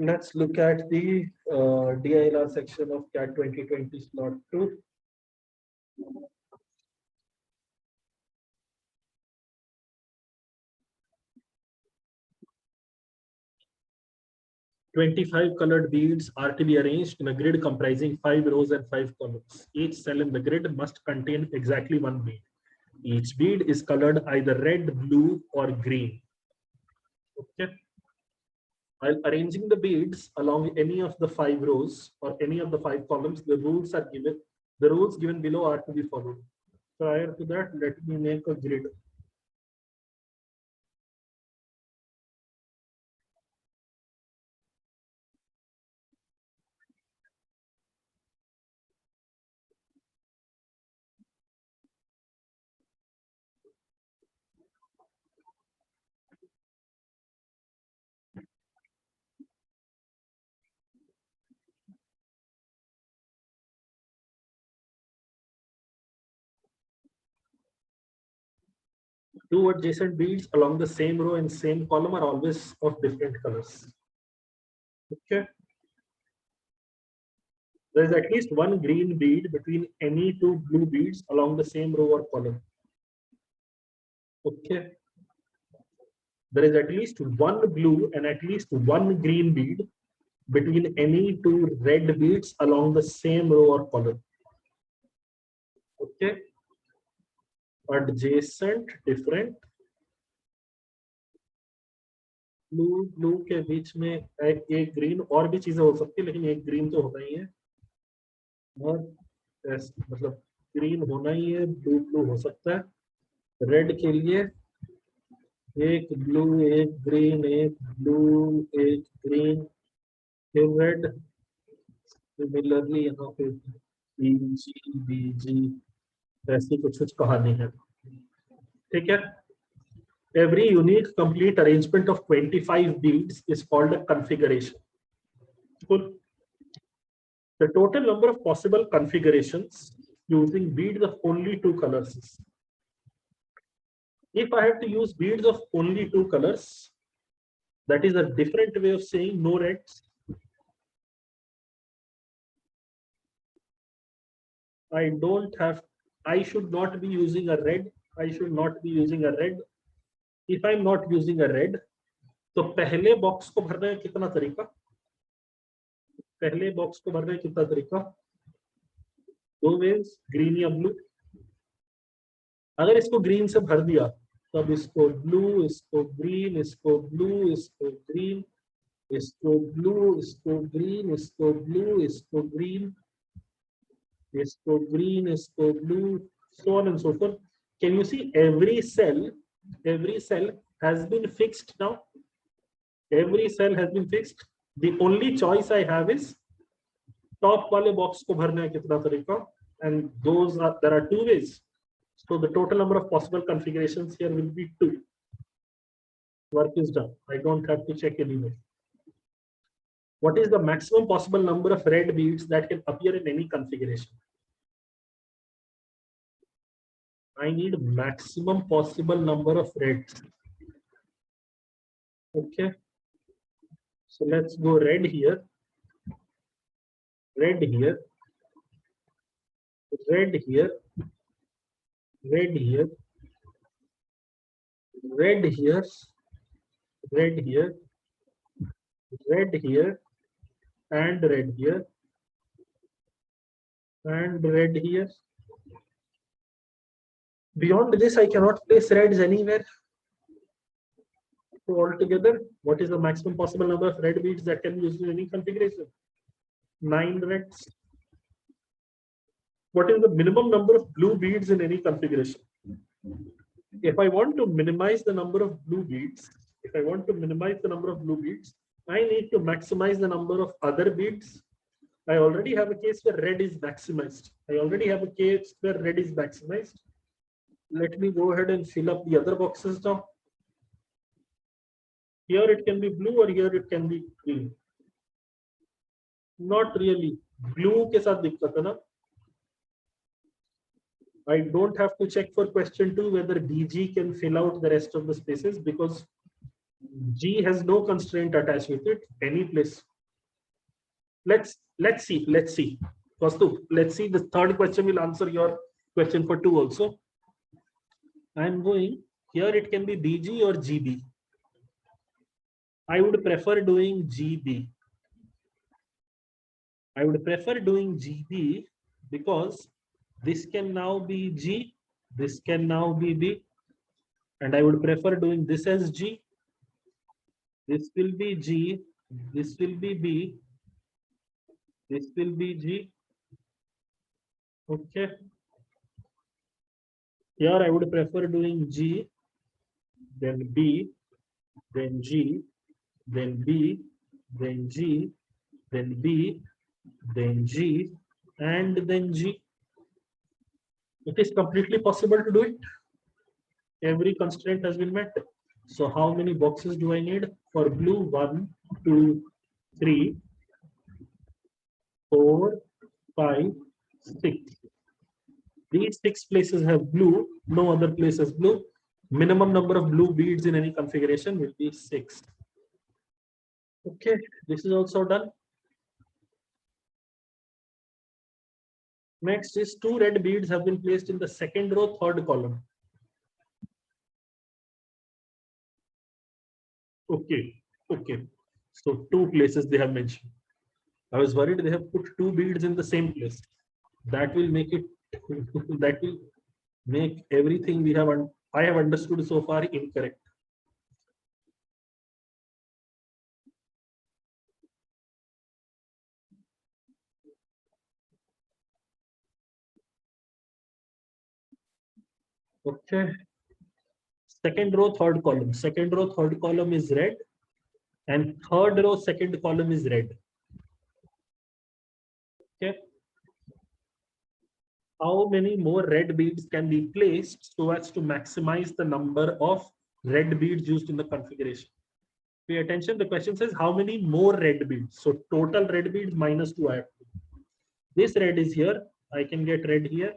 Let's look at the DILR section of CAT 2020 slot 2. "25 colored beads are to be arranged in a grid comprising 5 rows and 5 columns. Each cell in the grid must contain exactly one bead. Each bead is colored either red, blue, or green." Okay. While arranging the beads along any of the 5 rows or any of the 5 columns, the rules are given. The rules given below are to be followed. Prior to that, let me make a grid. Two adjacent beads along the same row and same column are always of different colors. Okay. There is at least one green bead between any two blue beads along the same row or column. Okay. There is at least one blue and at least one green bead between any two red beads along the same row or column. Okay. Adjacent different. Blue के बीच में एक green और भी चीजें हो सकती है, लेकिन एक ग्रीन तो होना ही है, और मतलब ग्रीन होना ही है, ब्लू ब्लू हो सकता है. रेड के लिए एक ब्लू, एक ग्रीन, एक ब्लू, एक ग्रीन, फिर रेड. सिमिलरली यहाँ पे बीजी ऐसी कुछ कहानी है. ठीक है. Every unique complete arrangement of 25 beads is called a configuration. Cool. The total number of possible configurations using beads of only 2 colors is. If I have to use beads of only 2 colors, that is a different way of saying no reds. I should not be using a red. I should not be using a red. If I'm not using a red, तो पहले box को भरने का कितना तरीका? पहले box को भरने का कितना तरीका? 2 वेज, ग्रीन या ब्लू. अगर इसको ग्रीन से भर दिया तो अब इसको ब्लू, इसको ग्रीन, इसको ब्लू, इसको ग्रीन, इसको ब्लू, इसको ग्रीन, इसको ब्लू, इसको ग्रीन, इसको ग्रीन, इसको blue, so on and so forth. Can you see every cell has been fixed now? Every cell has been fixed. The only choice I have is top वाले box को भरने का कितना तरीका, and there are 2 ways. So the total number of possible configurations here will be 2. Work is done. I don't have to check anyway. What is the maximum possible number of red beads that can appear in any configuration? I need maximum possible number of reds. Okay. So let's go red here, red here, red here, red here, red here, red here, red here, and red here, and red here. Beyond this, I cannot place reds anywhere. So altogether, what is the maximum possible number of red beads that can be used in any configuration? 9 reds. What is the minimum number of blue beads in any configuration? If I want to minimize the number of blue beads, I need to maximize the number of other beads. I already have a case where red is maximized. Let me go ahead and fill up the other boxes now. Here it can be blue or here it can be green. Not really. Blue के साथ दिक्कत है ना? I don't have to check for question 2 whether DG can fill out the rest of the spaces because G has no constraint attached with it. Any place let's see. Kaustubh, let's see. The third question will answer your question for 2 also. I'm going here. It can be BG or GB. I would prefer doing GB. I would prefer doing GB because this can now be G, this can now be B, and I would prefer doing this as G. This will be G, this will be B, this will be G. Okay. Here I would prefer doing G, then B, then G, then B, then G, then B, then G, and then G. It is completely possible to do it. Every constraint has been met. So how many boxes do I need for blue? 1, 2, 3, 4, 5, 6. These 6 places have blue, no other place has blue. Minimum number of blue beads in any configuration will be 6. Okay, this is also done. Next is 2 red beads have been placed in the second row, third column. Okay, okay. So 2 places they have mentioned. I was worried they have put 2 beads in the same place. That will make it that will make everything we have I have understood so far incorrect. Okay. Second row, third column. Second row, third column is red, and third row, second column is red. Okay. How many more red beads can be placed so as to maximize the number of red beads used in the configuration? Pay attention. The question says how many more red beads. So total red beads minus 2 I have to. This red is here. I can get red here.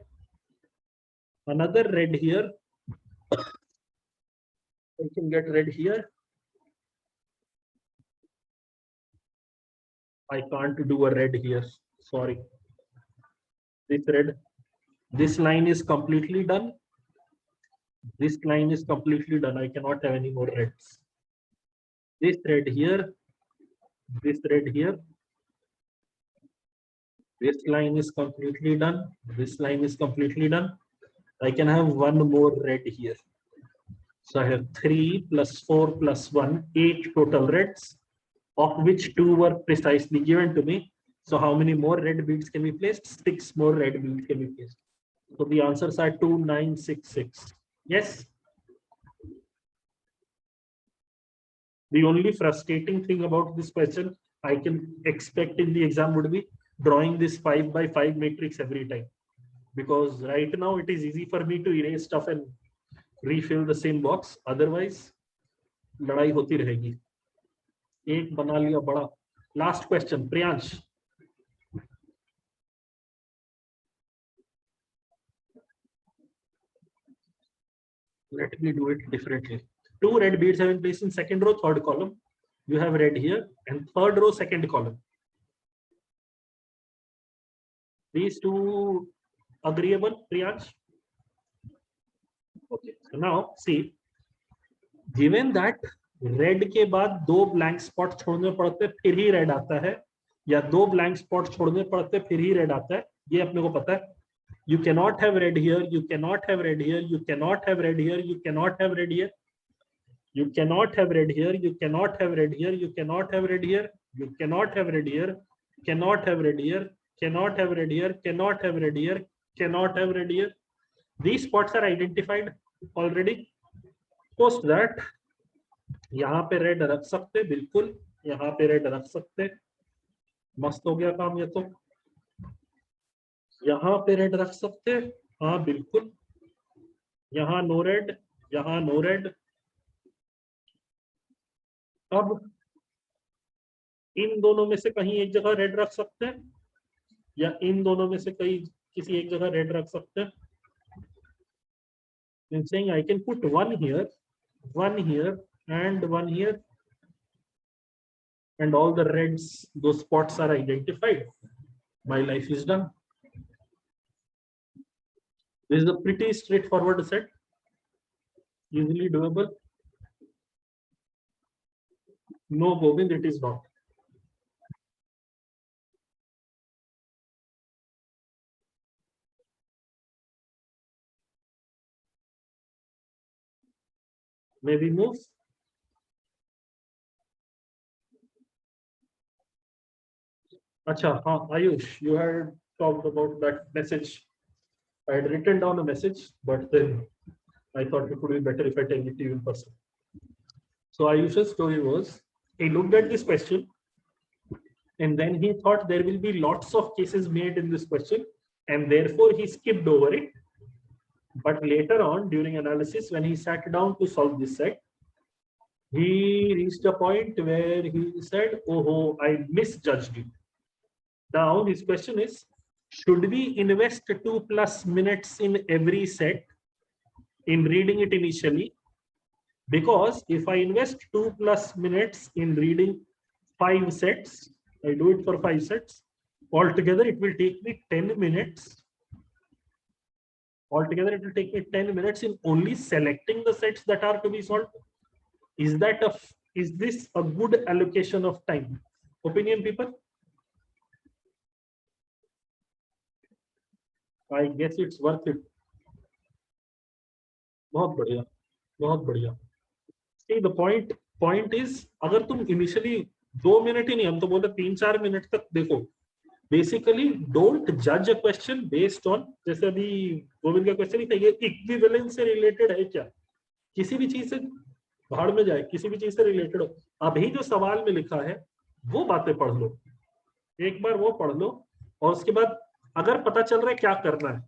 Another red here. I can get red here. I can't do a red here. Sorry. This red. This line is completely done. This line is completely done. I cannot have any more reds. This red here. This red here. This line is completely done. This line is completely done. I can have one more red here. So I have 3 plus 4 plus 1, 8 total reds, of which 2 were precisely given to me. So how many more red beads can be placed? 6 more red beads can be placed. So the answers are 2, 9, 6, 6. Yes. The only frustrating thing about this question I can expect in the exam would be drawing this 5 by 5 matrix every time. Because right now it is easy for me to erase stuff and refill the same box. Otherwise, लड़ाई होती रहेगी. एक बना लिया बड़ा. Last question, Priyansh. Let me do it differently. 2 red beads have been placed in second row, third column. You have red here, and third row, second column. These 2 agreeable, Priyansh? Okay. So now see, given that red के बाद 2 blank spot छोड़ने पड़ते फिर ही red आता है, या 2 blank spot छोड़ने पड़ते फिर ही red आता है, ये अपने को पता है. You cannot have red here, you cannot have red here, you cannot have red here, you cannot have red here. You cannot have red here, you cannot have red here, you cannot have red here, you cannot have red here, cannot have red here, cannot have red here, cannot have red here, cannot have red here. These spots are identified already. Post that, यहाँ पे red रख सकते, बिल्कुल यहाँ पे red रख सकते. मस्त हो गया काम ये तो. यहाँ पे रेड रख सकते, हाँ बिल्कुल. यहाँ नो रेड, यहाँ नो रेड. अब इन दोनों में से कहीं एक जगह रेड रख सकते हैं, या इन दोनों में से कहीं किसी एक जगह रेड रख सकते हैं. I'm saying I can put one here, and one here. and all the reds, those spots are identified, my life is done. This is a pretty straightforward set, easily doable. No, Govind, it is not. Maybe moves. Acha, Ayush, you had talked about that message. I had written down a message, but then I thought it would be better if I tell it to you in person. So Ayush's story was, he looked at this question and then he thought there will be lots of cases made in this question and therefore he skipped over it. But later on during analysis, when he sat down to solve this set, he reached a point where he said, oh, I misjudged it. Now his question is, should we invest 2+ minutes in every set in reading it initially? Because if I invest 2+ minutes in reading 5 sets, I do it for 5 sets, altogether it will take me 10 minutes. Altogether it will take me 10 minutes in only selecting the sets that are to be solved. Is this a good allocation of time? Opinion, people? I guess it's worth it. बहुत बढ़िया, बहुत बढ़िया. See, the point is, अगर तुम initially 2 minute ही नहीं, हम तो बोलते 3-4 मिनट तक देखो. Basically, don't judge a question based on, जैसे अभी गोविंद का क्वेश्चन ही था, ये इक्विवेलेंस से रिलेटेड है क्या? किसी भी चीज से भाड़ में जाए, किसी भी चीज से रिलेटेड हो, अभी जो सवाल में लिखा है वो बातें पढ़ लो, एक बार वो पढ़ लो, और उसके बाद अगर पता चल रहा है क्या करना है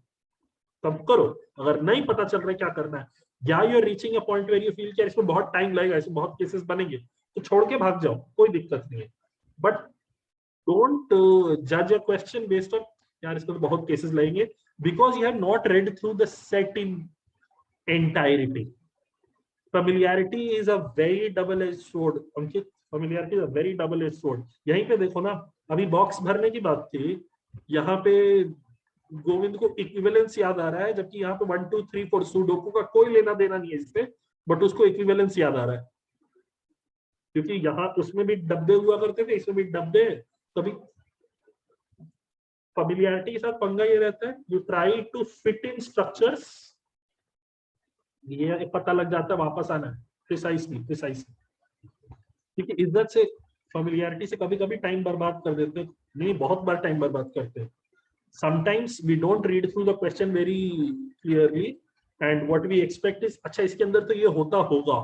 तब करो, अगर नहीं पता चल रहा है क्या करना है, या you are reaching a point where you feel कि इसमें बहुत टाइम लगेगा, इसमें बहुत केसेस बनेंगे, तो छोड़ के भाग जाओ, कोई दिक्कत नहीं है. बट डोंट जज अ क्वेश्चन बेस्ड ऑन यार इसमें तो बहुत केसेस लगेंगे, because you have not red through the set in entirety. Familiarity is a very double-edged sword. Ankit, familiarity is a very double-edged sword. यहीं पे देखो ना, अभी बॉक्स भरने की बात थी, यहाँ पे गोविंद को इक्विवेलेंस याद आ रहा है, जबकि यहाँ पे 1 2 3 4 सुडोकू का कोई लेना देना नहीं है इससे, बट उसको इक्विवेलेंस याद आ रहा है, क्योंकि यहाँ उसमें भी डब्बे हुआ करते थे, इसमें भी डब्बे. तभी फैमिलियरिटी के साथ पंगा ये रहता है, you try to fit in structures, ये पता लग जाता है वापस आना है. प्रिसाइसली ठीक है. इज्जत से, फैमिलियरिटी से कभी कभी टाइम बर्बाद कर देते हैं, नहीं बहुत बार टाइम बर्बाद करते हैं. sometimes we don't read through the question very clearly and what we expect is अच्छा इसके अंदर तो ये होता होगा,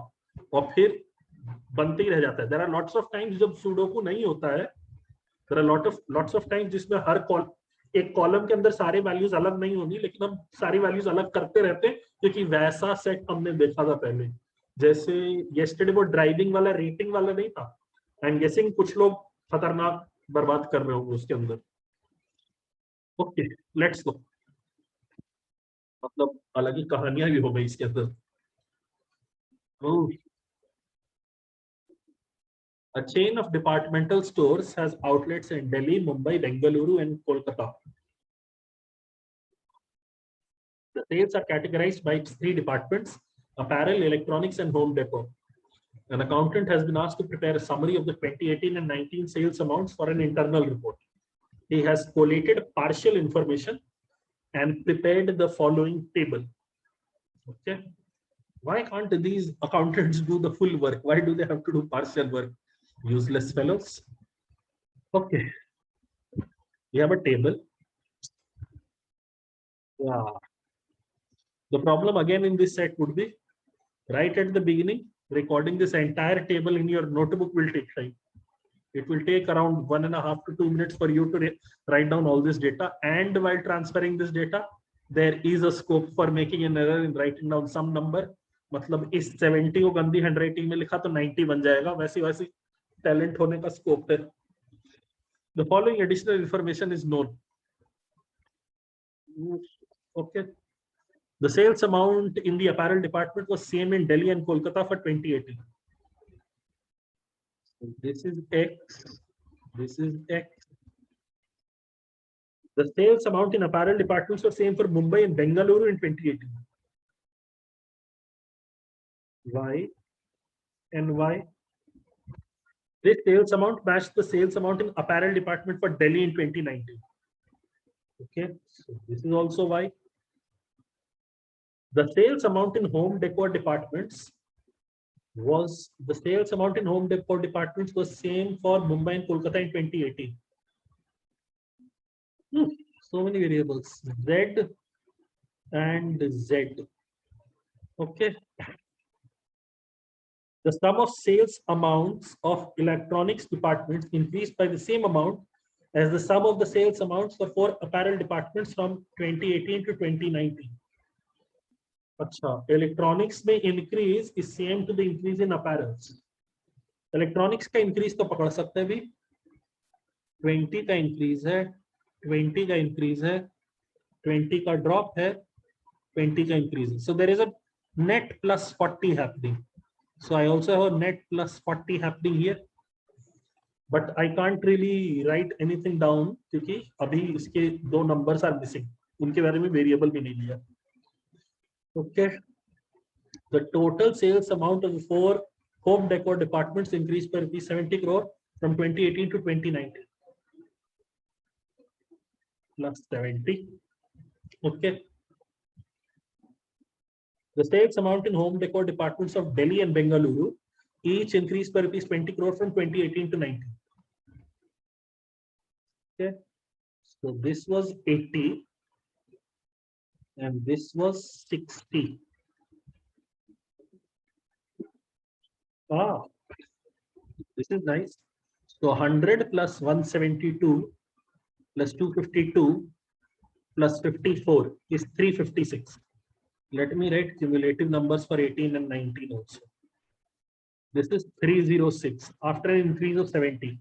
और फिर बनते ही रह जाता है. there are lots of times जब सुडोकू नहीं होता है, there are lots of times जिसमें हर एक कॉलम के अंदर सारे वैल्यूज अलग नहीं होंगी, लेकिन हम सारी वैल्यूज अलग करते रहते हैं, क्योंकि वैसा सेट हमने देखा था पहले. जैसे yesterday वो ड्राइविंग वाला रेटिंग वाला नहीं था, आई एम गेसिंग कुछ लोग खतरनाक बर्बाद कर रहे होंगे उसके अंदर. Okay, let's go. मतलब अलग ही कहानियां भी हो गई इसके अंदर. A chain of departmental stores has outlets in Delhi, Mumbai, Bengaluru, and Kolkata. The sales are categorized by its 3 departments: apparel, electronics, and home decor. An accountant has been asked to prepare a summary of the 2018 and 19 sales amounts for an internal report. He has collated partial information and prepared the following table. Okay. Why can't these accountants do the full work? Why do they have to do partial work? Useless fellows. Okay. We have a table. Yeah. The problem again in this set would be right at the beginning, recording this entire table in your notebook will take time. It will take around 1.5 to 2 minutes for you to write down all this data. And while transferring this data, there is a scope for making an error in writing down some number. मतलब इस 70 को गंदी handwriting में लिखा तो 90 बन जाएगा, वैसी वैसी टैलेंट होने का स्कोप है. The following additional information is known. Okay. The sales amount in the apparel department was same in Delhi and Kolkata for 2018. This is X. This is X. The sales amount in apparel departments were same for Mumbai and Bengaluru in 2018. Y and Y. This sales amount matched the sales amount in apparel department for Delhi in 2019. Okay, so this is also Y. The sales amount in home decor departments was same for Mumbai and Kolkata in 2018. So many variables, Z and Z. Okay. The sum of sales amounts of electronics departments increased by the same amount as the sum of the sales amounts for 4 apparel departments from 2018 to 2019. अच्छा, electronics में increase is same to the increase in apparels. Electronics का increase तो पकड़ सकते हैं भी, 20 का increase है, 20 का increase है, 20 का drop है, 20 का increase. So there is a net plus 40 happening. So I also have a net plus 40 happening here, but I can't really write anything down क्योंकि अभी इसके 2 numbers are missing. उनके बारे में variable भी नहीं लिया. Okay. The total sales amount of 4 home decor departments increased by rupees 70 crore from 2018 to 2019. Plus 70. Okay. The sales amount in home decor departments of Delhi and Bengaluru each increased by rupees 20 crore from 2018 to 19. Okay. So this was 80 and this was 60. This is nice. So 100 plus 172 plus 252 plus 54 is 356. Let me write cumulative numbers for 18 and 19 also. This is 306 after an increase of 70.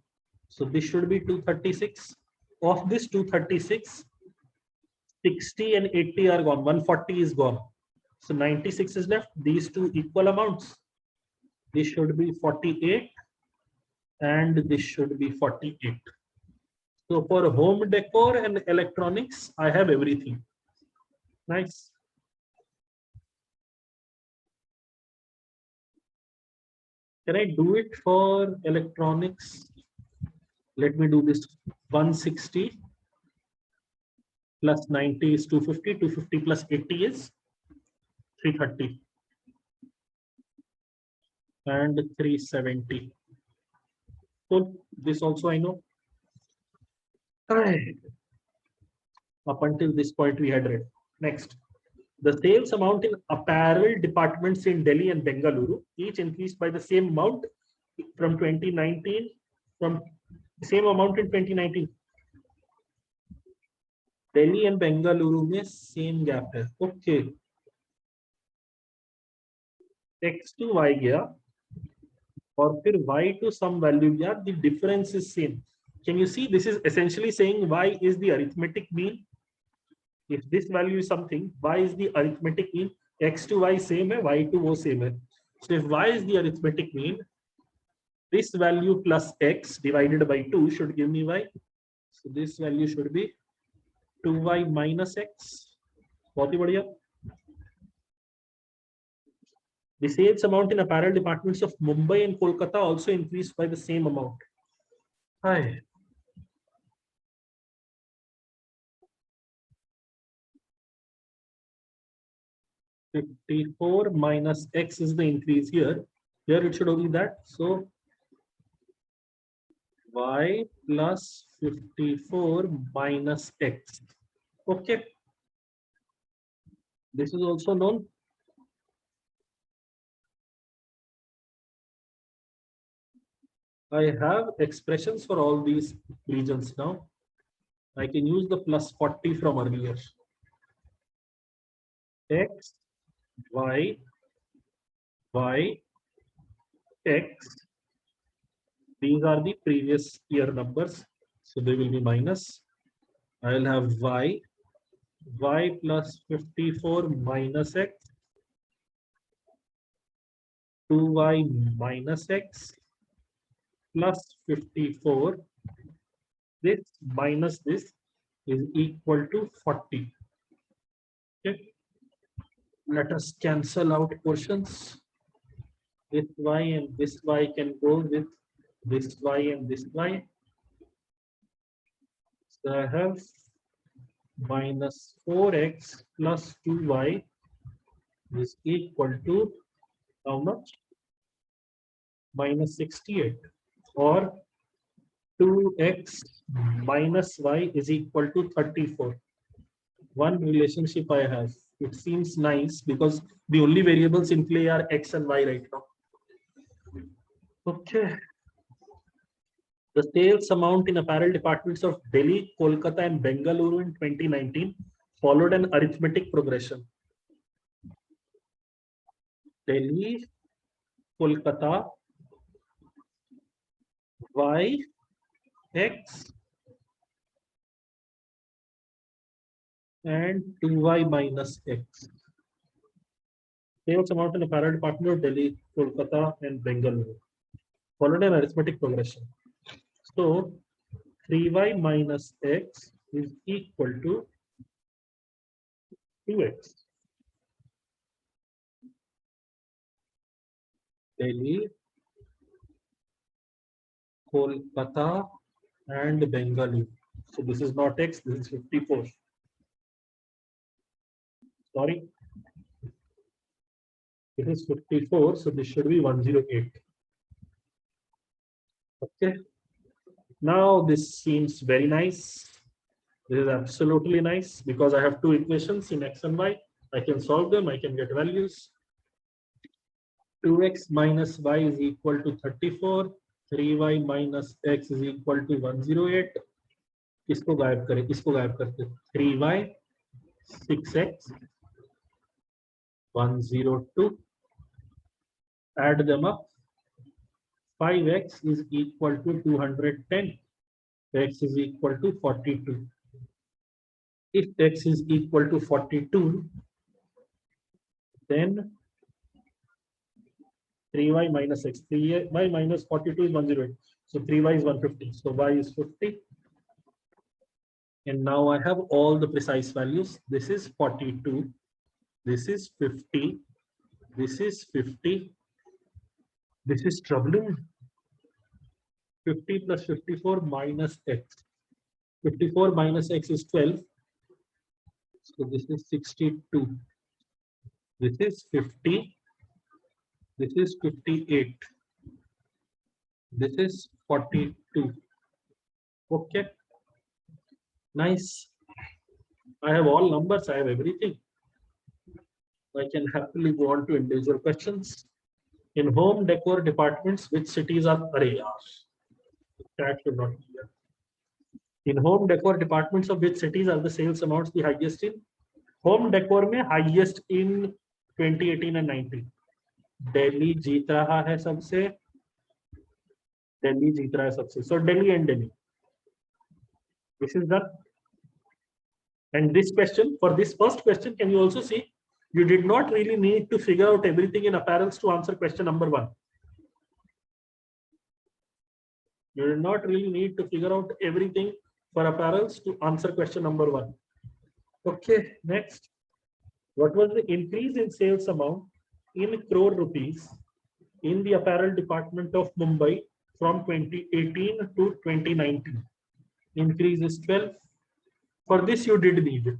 So this should be 236. Of this 236, 60 and 80 are gone. 140 is gone. So 96 is left. These two equal amounts. This should be 48 and this should be 48. So for home decor and electronics, I have everything. Nice. Can I do it for electronics? Let me do this. 160 plus 90 is 250. 250 plus 80 is 330. And 370. So this also I know. Up until this point we had read. Next. The sales amount in apparel departments in Delhi and Bengaluru each increased by the same amount from 2019, from same amount in 2019. Delhi and Bengaluru में same gap है. Okay. X to Y गया और फिर Y to some value गया. The difference is same. Can you see? This is essentially saying Y is the arithmetic mean. If this value is something, Y is the arithmetic mean. X to Y same है, Y to वो same है. So if Y is the arithmetic mean, this value plus X divided by 2 should give me Y. So this value should be 2Y minus X. बहुत ही बढ़िया. The sales amount in apparel departments of Mumbai and Kolkata also increased by the same amount. Hi. $54 minus X is the increase here. Here it should only that. So Y plus 54 minus X. Okay. This is also known. I have expressions for all these regions now. I can use the plus 40 from earlier. X, Y, Y, X. These are the previous year numbers. So they will be minus. I will have Y, Y plus 54 minus X, 2Y minus X, plus 54. This minus this is equal to 40. Okay. Let us cancel out portions. This y and this y can go with this y and this y. So I have minus 4x plus 2y is equal to how much? Minus 68, or 2x minus y is equal to 34. One relationship I have. It seems nice because the only variables in play are x and y right now. Okay. The sales amount in apparel departments of Delhi, Kolkata, and Bengaluru in 2019 followed an arithmetic progression. Delhi, Kolkata, y, x, and 2y minus x. Sales amount in apparel department of Delhi, Kolkata, and Bengaluru followed an arithmetic progression. So 3y minus x is equal to 2x. Delhi, Kolkata, and Bengaluru. So this is not x, this is 54. Sorry. It is 54, so this should be 108. Okay. Now this seems very nice. This is absolutely nice because I have two equations in x and y. I can solve them, I can get values. 2x minus y is equal to 34. 3y minus x is equal to 108. इसको गायब करें, इसको गायब करते 3y 6x 102. Add them up. 5x is equal to 210. X is equal to 42. If x is equal to 42, then 3y minus x. 3y minus 42 is 108. So 3y is 150. So y is 50. And now I have all the precise values. This is 42. This is 50. This is 50. This is troubling. 50 plus 54 minus x. 54 minus x is 12. So this is 62. This is 50. This is 58. This is 42. Okay. Nice. I have all numbers. I have everything. I can happily go on to individual questions. In home decor departments, which cities are that should not be here. In home decor departments of which cities are the sales amounts the highest in? Home decor में highest in 2018 and 19. Delhi जीत रहा है सबसे. Delhi जीत रहा है सबसे. So Delhi and Delhi. This is done. And this question, for this first question, can you also see? You did not really need to figure out everything in apparels to answer question number 1. You did not really need to figure out everything for apparels to answer question number 1. Okay, next. What was the increase in sales amount in crore rupees in the apparel department of Mumbai from 2018 to 2019? Increase is 12. For this, you did need it.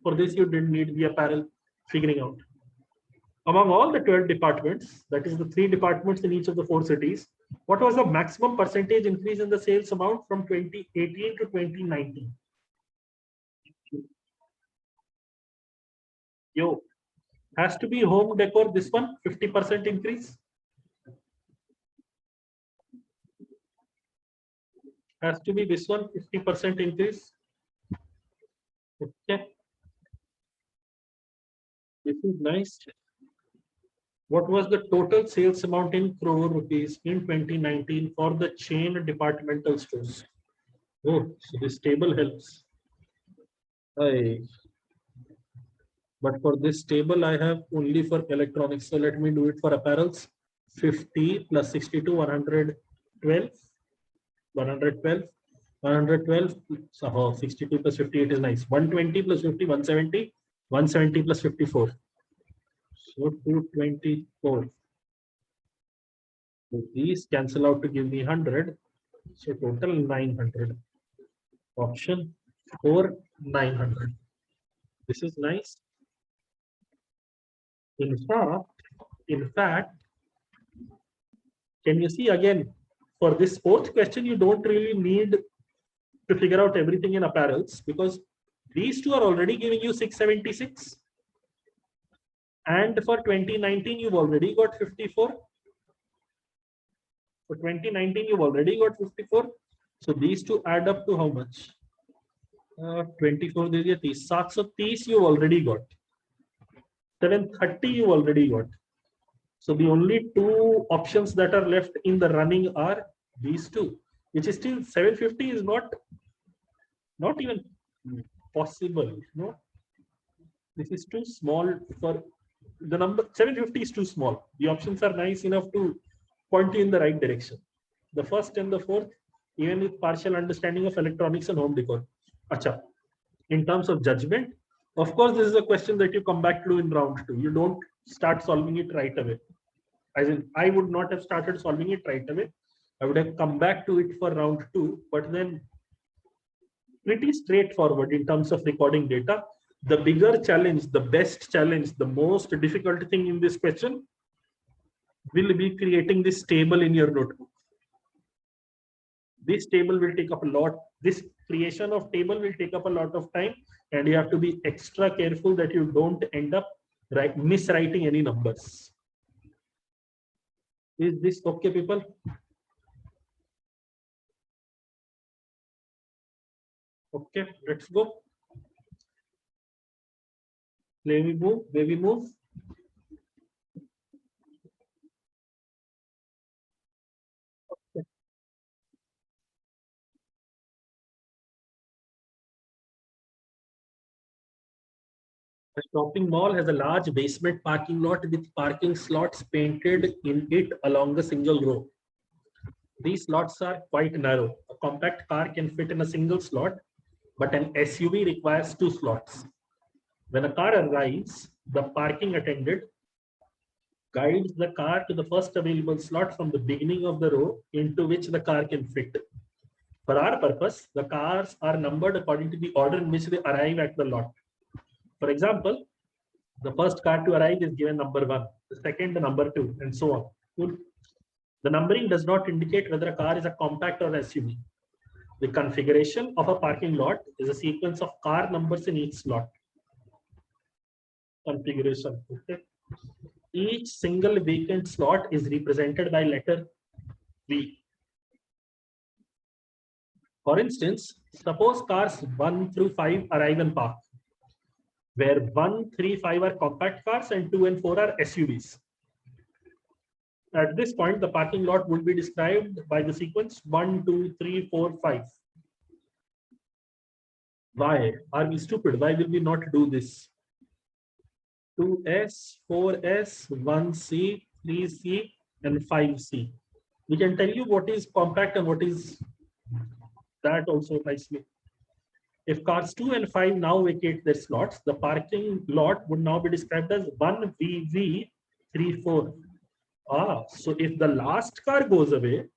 For this, you did need the apparel figuring out. Among all the 12 departments, that is the 3 departments in each of the 4 cities, what was the maximum percentage increase in the sales amount from 2018 to 2019? Yo, has to be home decor, this one, 50% increase. Has to be this one, 50% increase. Okay. This is nice. What was the total sales amount in crore rupees in 2019 for the chain departmental stores? Oh, so this table helps. But for this table, I have only for electronics. So let me do it for apparels. 50 plus 62, 100 12, 112, 112, so 62 plus 58 is nice. 120 plus 50, 170, 170 plus 54. So 224. So these cancel out to give me 100. So total 900. Option 4, 900. This is nice. In fact, can you see again, for this fourth question, you don't really need to figure out everything in apparels because these two are already giving you 676. And for 2019, you've already got 54. For 2019, you've already got 54. So these two add up to how much? 24 दे दिया 30, 730 you've already got. 730 you've already got. So the only two options that are left in the running are these two, which is still 750 is not even possible. No, this is too small for the number. 750 is too small. The options are nice enough to point you in the right direction. The first and the fourth, even with partial understanding of electronics and home decor. Acha. In terms of judgment, of course, this is a question that you come back to in round 2. You don't start solving it right away. As in, I would not have started solving it right away. I would have come back to it for round 2, but then pretty straightforward in terms of recording data. The bigger challenge, the best challenge, the most difficult thing in this question will be creating this table in your notebook. This table will take up a lot. This creation of table will take up a lot of time, and you have to be extra careful that you don't end up miswriting any numbers. Is this okay, people? Okay, let's go. Where we move, where we move. Okay. A shopping mall has a large basement parking lot with parking slots painted in it along a single row. These slots are quite narrow. A compact car can fit in a single slot, but an SUV requires 2 slots. When a car arrives, the parking attendant guides the car to the first available slot from the beginning of the row into which the car can fit. For our purpose, the cars are numbered according to the order in which they arrive at the lot. For example, the first car to arrive is given number 1, the second number 2, and so on. Cool. The numbering does not indicate whether a car is a compact or SUV. The configuration of a parking lot is a sequence of car numbers in each slot. Configuration. Okay. Each single vacant slot is represented by letter V. For instance, suppose cars 1 through 5 arrive and park, where 1, 3, 5 are compact cars and 2 and 4 are SUVs. At this point, the parking lot would be described by the sequence 1, 2, 3, 4, 5. Why are we stupid? Why will we not do this? 2S, 4S, 1C, 3C, and 5C. We can tell you what is compact and what is that also nicely. If cars 2 and 5 now vacate their slots, the parking lot would now be described as 1VV34. So if the last car goes away,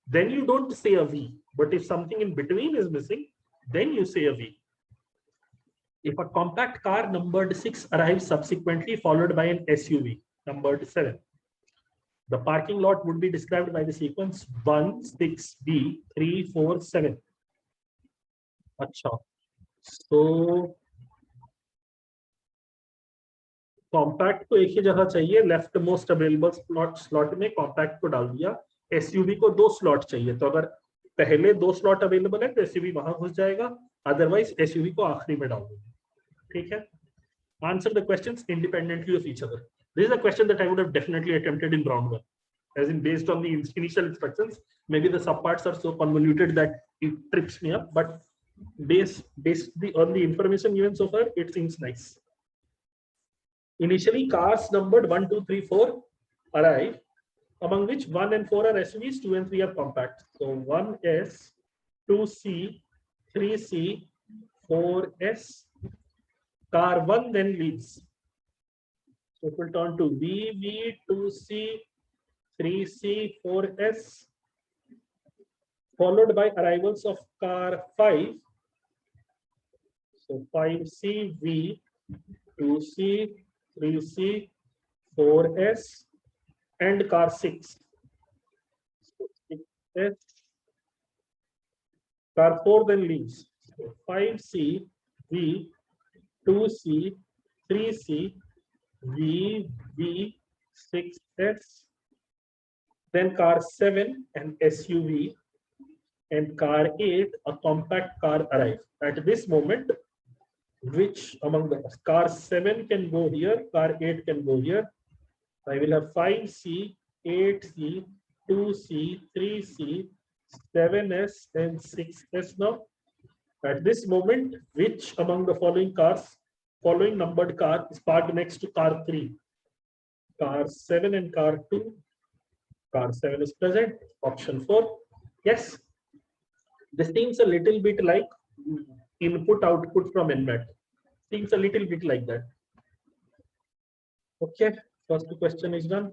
then you don't say a V. But if something in between is missing, then you say a V. If a compact car numbered 6 arrives subsequently, followed by an SUV numbered 7, the parking lot would be described by the sequence 1, 6, B, 3, 4, 7. Achha. So compact को एक ही जगह चाहिए, left most available slot में compact को डाल दिया, SUV को 2 slot चाहिए, तो अगर पहले 2 स्लॉट अवेलेबल है तो एसयूवी वहां घुस जाएगा, अदरवाइज एसयूवी को आखिरी में डाल देंगे. ठीक है. Answer the questions independently of each other. This is a question that I would have definitely attempted in round 1, as in based on the initial instructions. Maybe the subparts are so convoluted that it trips me up, but based on the information given so far, it seems nice. Initially, cars numbered 1, 2, 3, 4 arrive, among which 1 and 4 are SUVs, 2 and 3 are compact. So 1S, 2C, 3C, 4S. Car 1 then leaves. So it will turn to VV, 2C, 3C, 4S, followed by arrivals of car 5. So 5C, V, 2C, 3C, 4S, and car 6. So 6S. Car 4 then leaves. So 5C, V, 2C, 3C, V, V, 6S. Then car 7, an SUV, and car 8, a compact car arrive. At this moment, which among the car 7 can go here, car 8 can go here. I will have 5C, 8C, 2C, 3C, 7S, and 6S now. At this moment, which among the following cars, following numbered car is parked next to car 3? Car 7 and car 2. Car 7 is present. Option 4. Yes. This seems a little bit like input output from NMAT. Seems a little bit like that. Okay. First question is done.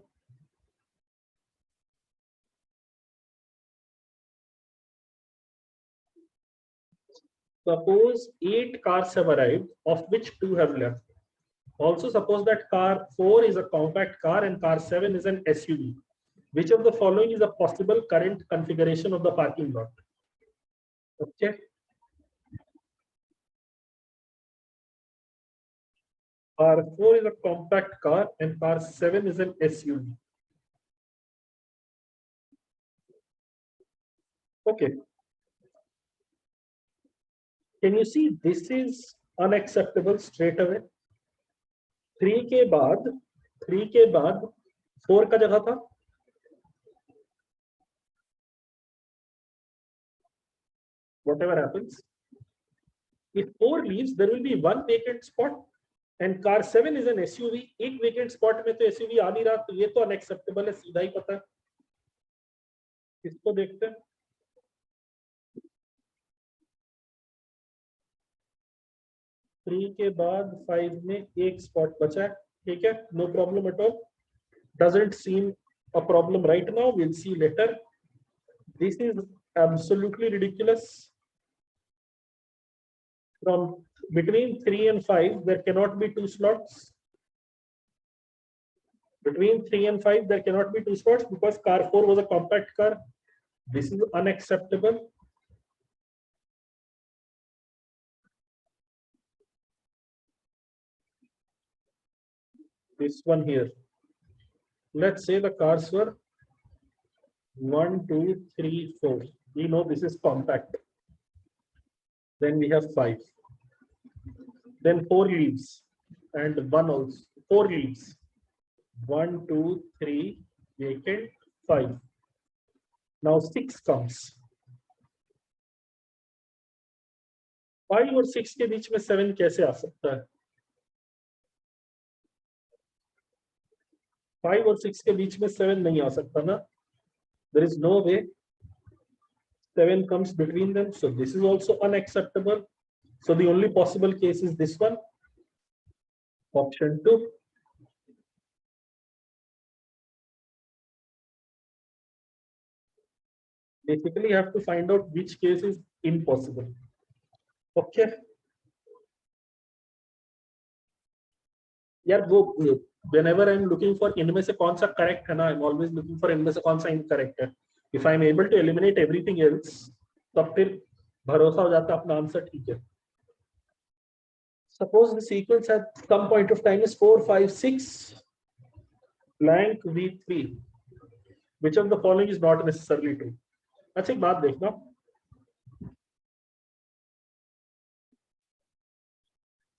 Suppose 8 cars have arrived, of which 2 have left. Also suppose that car 4 is a compact car and car 7 is an SUV. Which of the following is a possible current configuration of the parking lot? Okay. Car 4 is a compact car and car 7 is an SUV. Okay. Can you see this is unacceptable straight away? 3 के बाद 4 का जगह था. Whatever happens, if 4 leaves, there will be 1 vacant spot, and car 7 is an SUV. एक vacant spot में तो SUV आ नहीं रहा, तो ये तो unacceptable है, सीधा ही पता है. इसको देखते हैं. थ्री के बाद 5 में एक स्पॉट बचा है. ठीक है, no problem at all. Doesn't seem a problem right now. We'll see later. This is absolutely ridiculous. From between 3 and 5, there cannot be 2 slots. Between 3 and 5, there cannot be 2 slots because car 4 was a compact car. This is unacceptable. This one here. Let's say the cars were 1, 2, 3, 4. We know this is compact. Then we have 5. Then 4 leaves and 1 also. 4 leaves. 1, 2, 3, vacant, 5. Now 6 comes. 5 और 6 के बीच में 7 कैसे आ सकता है? 5 और 6 के बीच में 7 नहीं आ सकता ना. There is no way 7 comes between them. So this is also unacceptable. So the only possible case is this one. Option 2. Basically, you have to find out which case is impossible. Okay. यार वो whenever I'm looking for इनमें से कौन सा correct है ना, I'm always looking for इनमें से कौन सा incorrect है. If I'm able to eliminate everything else, तब फिर भरोसा हो जाता है अपना आंसर ठीक है. Suppose the sequence at some point of time is 4, 5, 6 blank V3. Which of the following is not necessarily true? अच्छा एक बात देखना.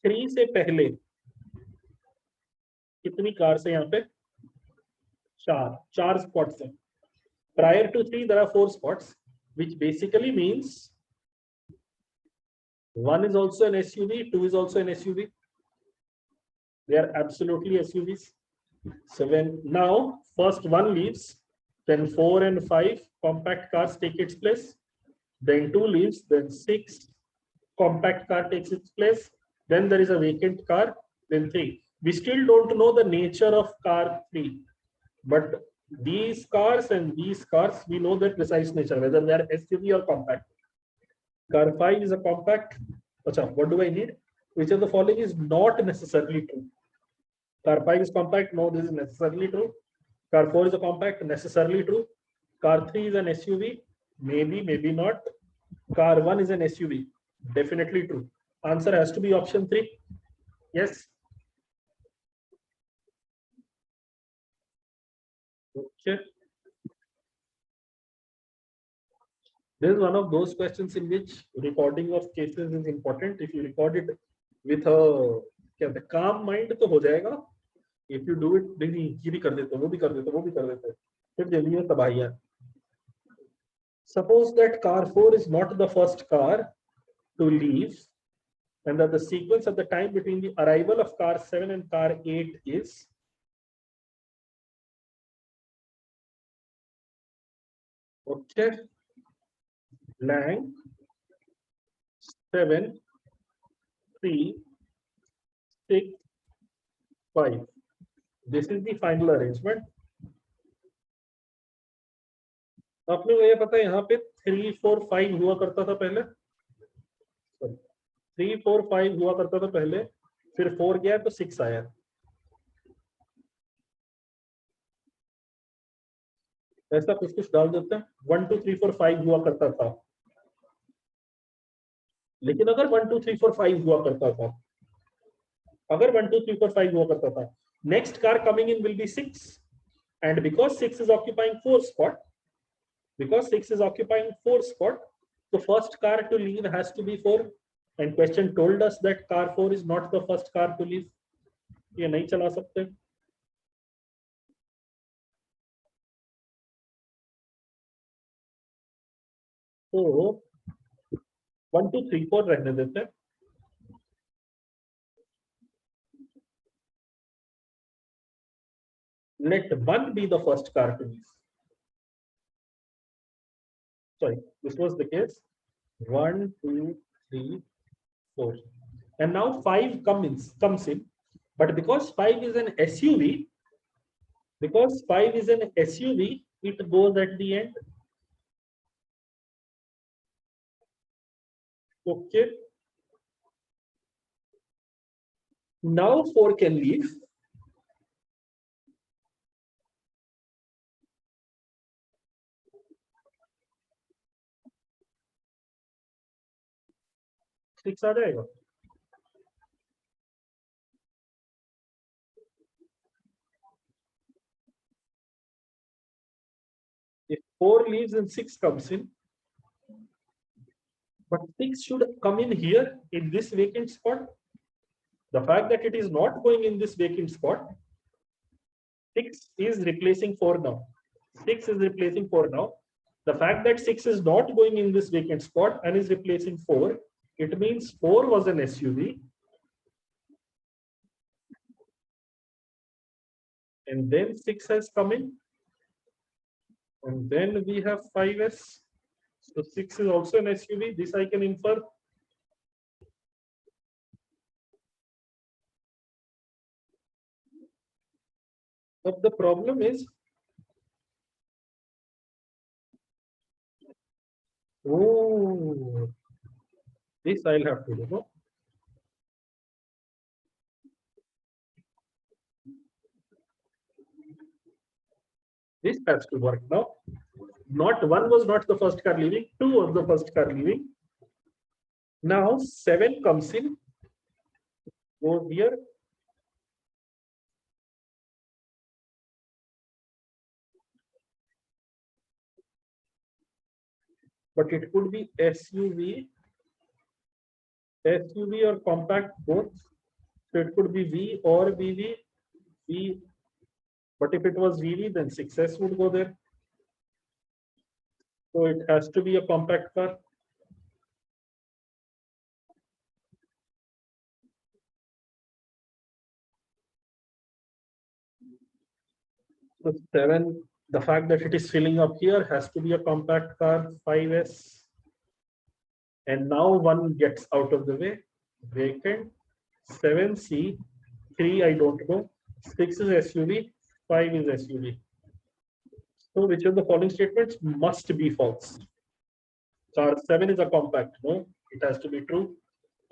थ्री से पहले कितनी कार्स है यहाँ पे? 4 spots हैं. Prior to 3, there are 4 spots, which basically means 1 is also an SUV, 2 is also an SUV. They are absolutely SUVs. So when now first 1 leaves, then 4 and 5 compact cars take its place, then 2 leaves, then 6 compact car takes its place, then there is a vacant car, then 3. We still don't know the nature of car 3, but these cars and these cars, we know their precise nature, whether they are SUV or compact. Car 5 is a compact. Achha, what do I need? Which of the following is not necessarily true? Car 5 is compact. No, this is necessarily true. Car 4 is a compact. Necessarily true. Car 3 is an SUV. Maybe, maybe not. Car 1 is an SUV. Definitely true. Answer has to be option 3. Yes. Okay. This is one of those questions in which recording of cases is important. If you record it with a calm mind, तो हो जाएगा. If you do it, नहीं ये भी कर देते, वो भी कर देते, वो भी कर देते, फिर जल्दी में तबाहियां. Suppose that car 4 is not the first car to leave, and that the sequence of the time between the arrival of car 7 and car 8 is okay. Blank 7 3 6 5. This is the final arrangement. आपने को ये पता है यहाँ पे 3 4 5 हुआ करता था पहले, 3 4 5 हुआ करता था पहले, फिर 4 गया तो 6 आया. ऐसा कुछ कुछ डाल देते हैं. 1 2 3 4 5 हुआ करता था, लेकिन अगर 1 2 3 4 5 हुआ करता था, अगर 1 2 3 4 5 हुआ करता था, next car coming in will be 6, and because 6 is occupying 4 spot, because 6 is occupying 4 spot, the first car to leave has to be 4, and question told us that car 4 is not the first car to leave. ये नहीं चला सकते. तो 1 2 3 4 रहने देते हैं. Let 1 be the first car to leave. Sorry, this was the case. 1 2 3 4, and now 5 comes in, but because 5 is an SUV, because 5 is an SUV, it goes at the end. Okay. Now 4 can leave. Six आ जाएगा. If 4 leaves and 6 comes in, but 6 should come in here in this vacant spot. The fact that it is not going in this vacant spot, 6 is replacing 4 now. 6 is replacing 4 now. The fact that 6 is not going in this vacant spot and is replacing 4, it means 4 was an SUV. And then 6 has come in. And then we have 5S. So 6 is also an SUV. This I can infer. But the problem is, oh, this I'll have to do. No? This has to work now. Not 1 was not the first car leaving, 2 was the first car leaving. Now 7 comes in. Go here. But it could be SUV or compact both. So it could be V or VV. V. But if it was VV, then 6S would go there. So it has to be a compact car. So 7 The fact that it is filling up here has to be a compact car, 5S. And now 1 gets out of the way, vacant. 7C, 3 I don't know, 6 is SUV, 5 is SUV. So which of the following statements must be false? Car 7 is a compact, no, it has to be true.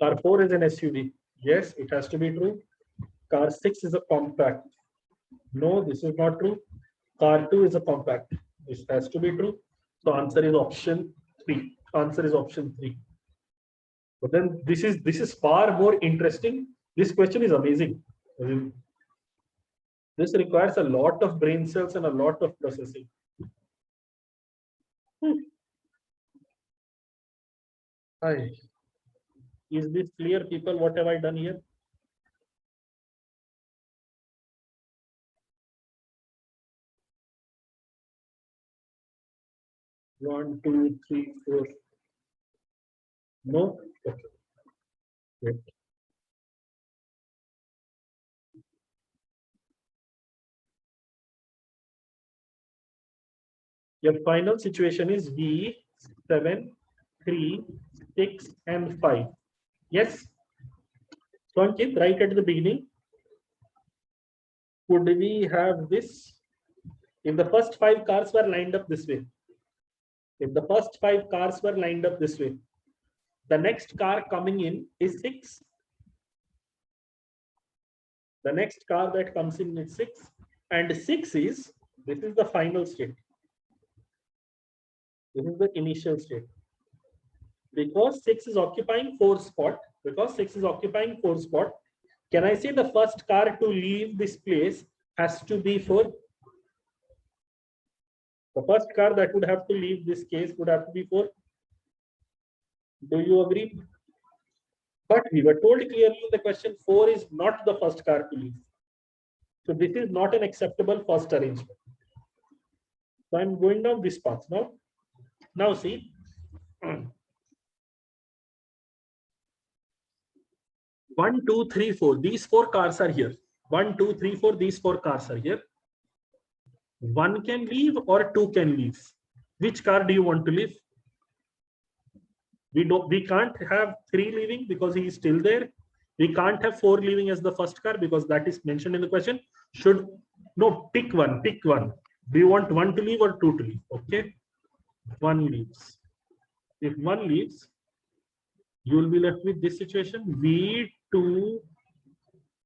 Car 4 is an SUV, yes, it has to be true. Car 6 is a compact, no, this is not true. Car 2 is a compact, this has to be true. So answer is option 3. Answer is option 3. But then this is far more interesting. This question is amazing. This requires a lot of brain cells and a lot of processing. Hi. Is this clear, people? What have I done here? One, two, three, four. No? Okay. Great. Your final situation is V, 7, 3, 6, and 5. Yes? So Ankit, right at the beginning, could we have this? If the first 5 cars were lined up this way, if the first 5 cars were lined up this way, the next car coming in is 6. The next car that comes in is 6. And 6 is, this is the final state. This is the initial state. Because 6 is occupying 4 spot, can I say the first car to leave this place has to be 4? The first car that would have to leave this case would have to be 4. Do you agree? But we were told clearly in the question 4 is not the first car to leave. So this is not an acceptable first arrangement. So I'm going down this path now. Now see. 1, 2, 3, 4. These 4 cars are here. 1, 2, 3, 4. These 4 cars are here. 1 can leave or 2 can leave. Which car do you want to leave? We can't have 3 leaving because he is still there. We can't have 4 leaving as the first car because that is mentioned in the question. Pick one. Do you want 1 to leave or 2 to leave? Okay. 1 leaves. If 1 leaves, you will be left with this situation. V, 2,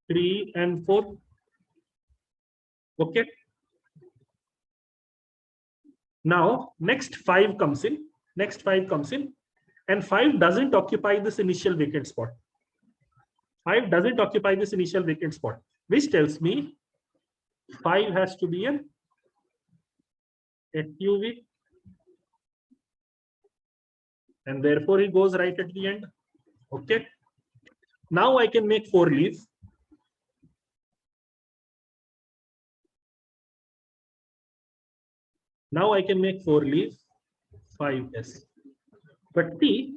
3, and 4. Okay. Now, next 5 comes in. And 5 doesn't occupy this initial vacant spot. 5 doesn't occupy this initial vacant spot, which tells me 5 has to be an SUV. And therefore, he goes right at the end. Okay. Now I can make 4 leave. Now I can make 4 leave, 5S. But see,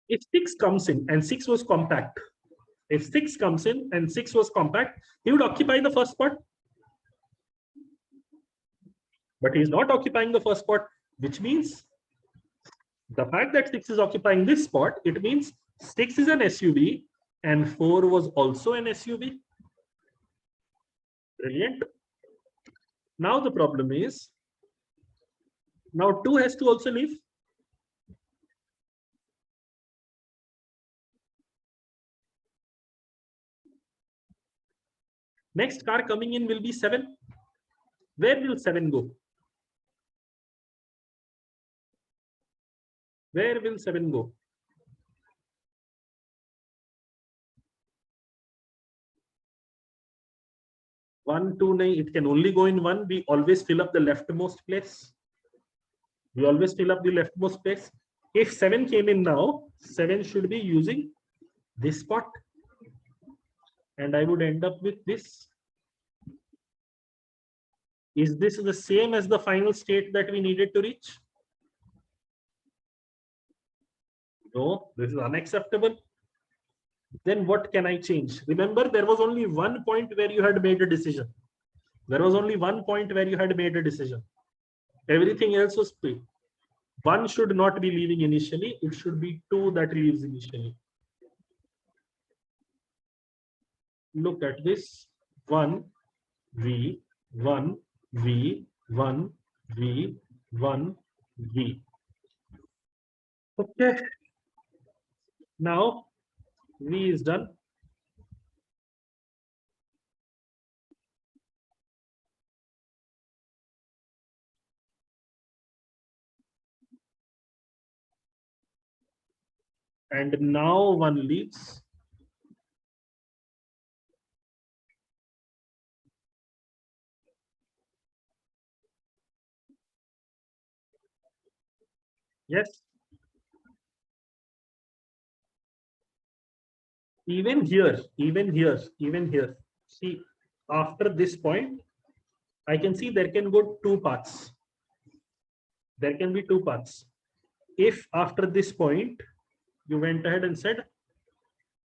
if 6 comes in and 6 was compact, he would occupy the first spot. But he is not occupying the first spot, which means the fact that 6 is occupying this spot, it means 6 is an SUV and 4 was also an SUV. Brilliant. Now the problem is, now 2 has to also leave. Next car coming in will be 7. Where will 7 go? Where will 7 go? One, two, nahi, it can only go in 1. We always fill up the leftmost place. If 7 came in now, 7 should be using this spot. And I would end up with this. Is this the same as the final state that we needed to reach? No, this is unacceptable. Then what can I change? Remember, there was only one point where you had made a decision. There was only one point where you had made a decision. Everything else was free. One should not be leaving initially. It should be two that leaves initially. Look at this. 1 V, 1 V, 1 V, 1 V. Okay. Now V is done. And now one leaves. Yes. Even here. See, after this point, I can see there can go two paths. There can be two paths. If after this point, you went ahead and said,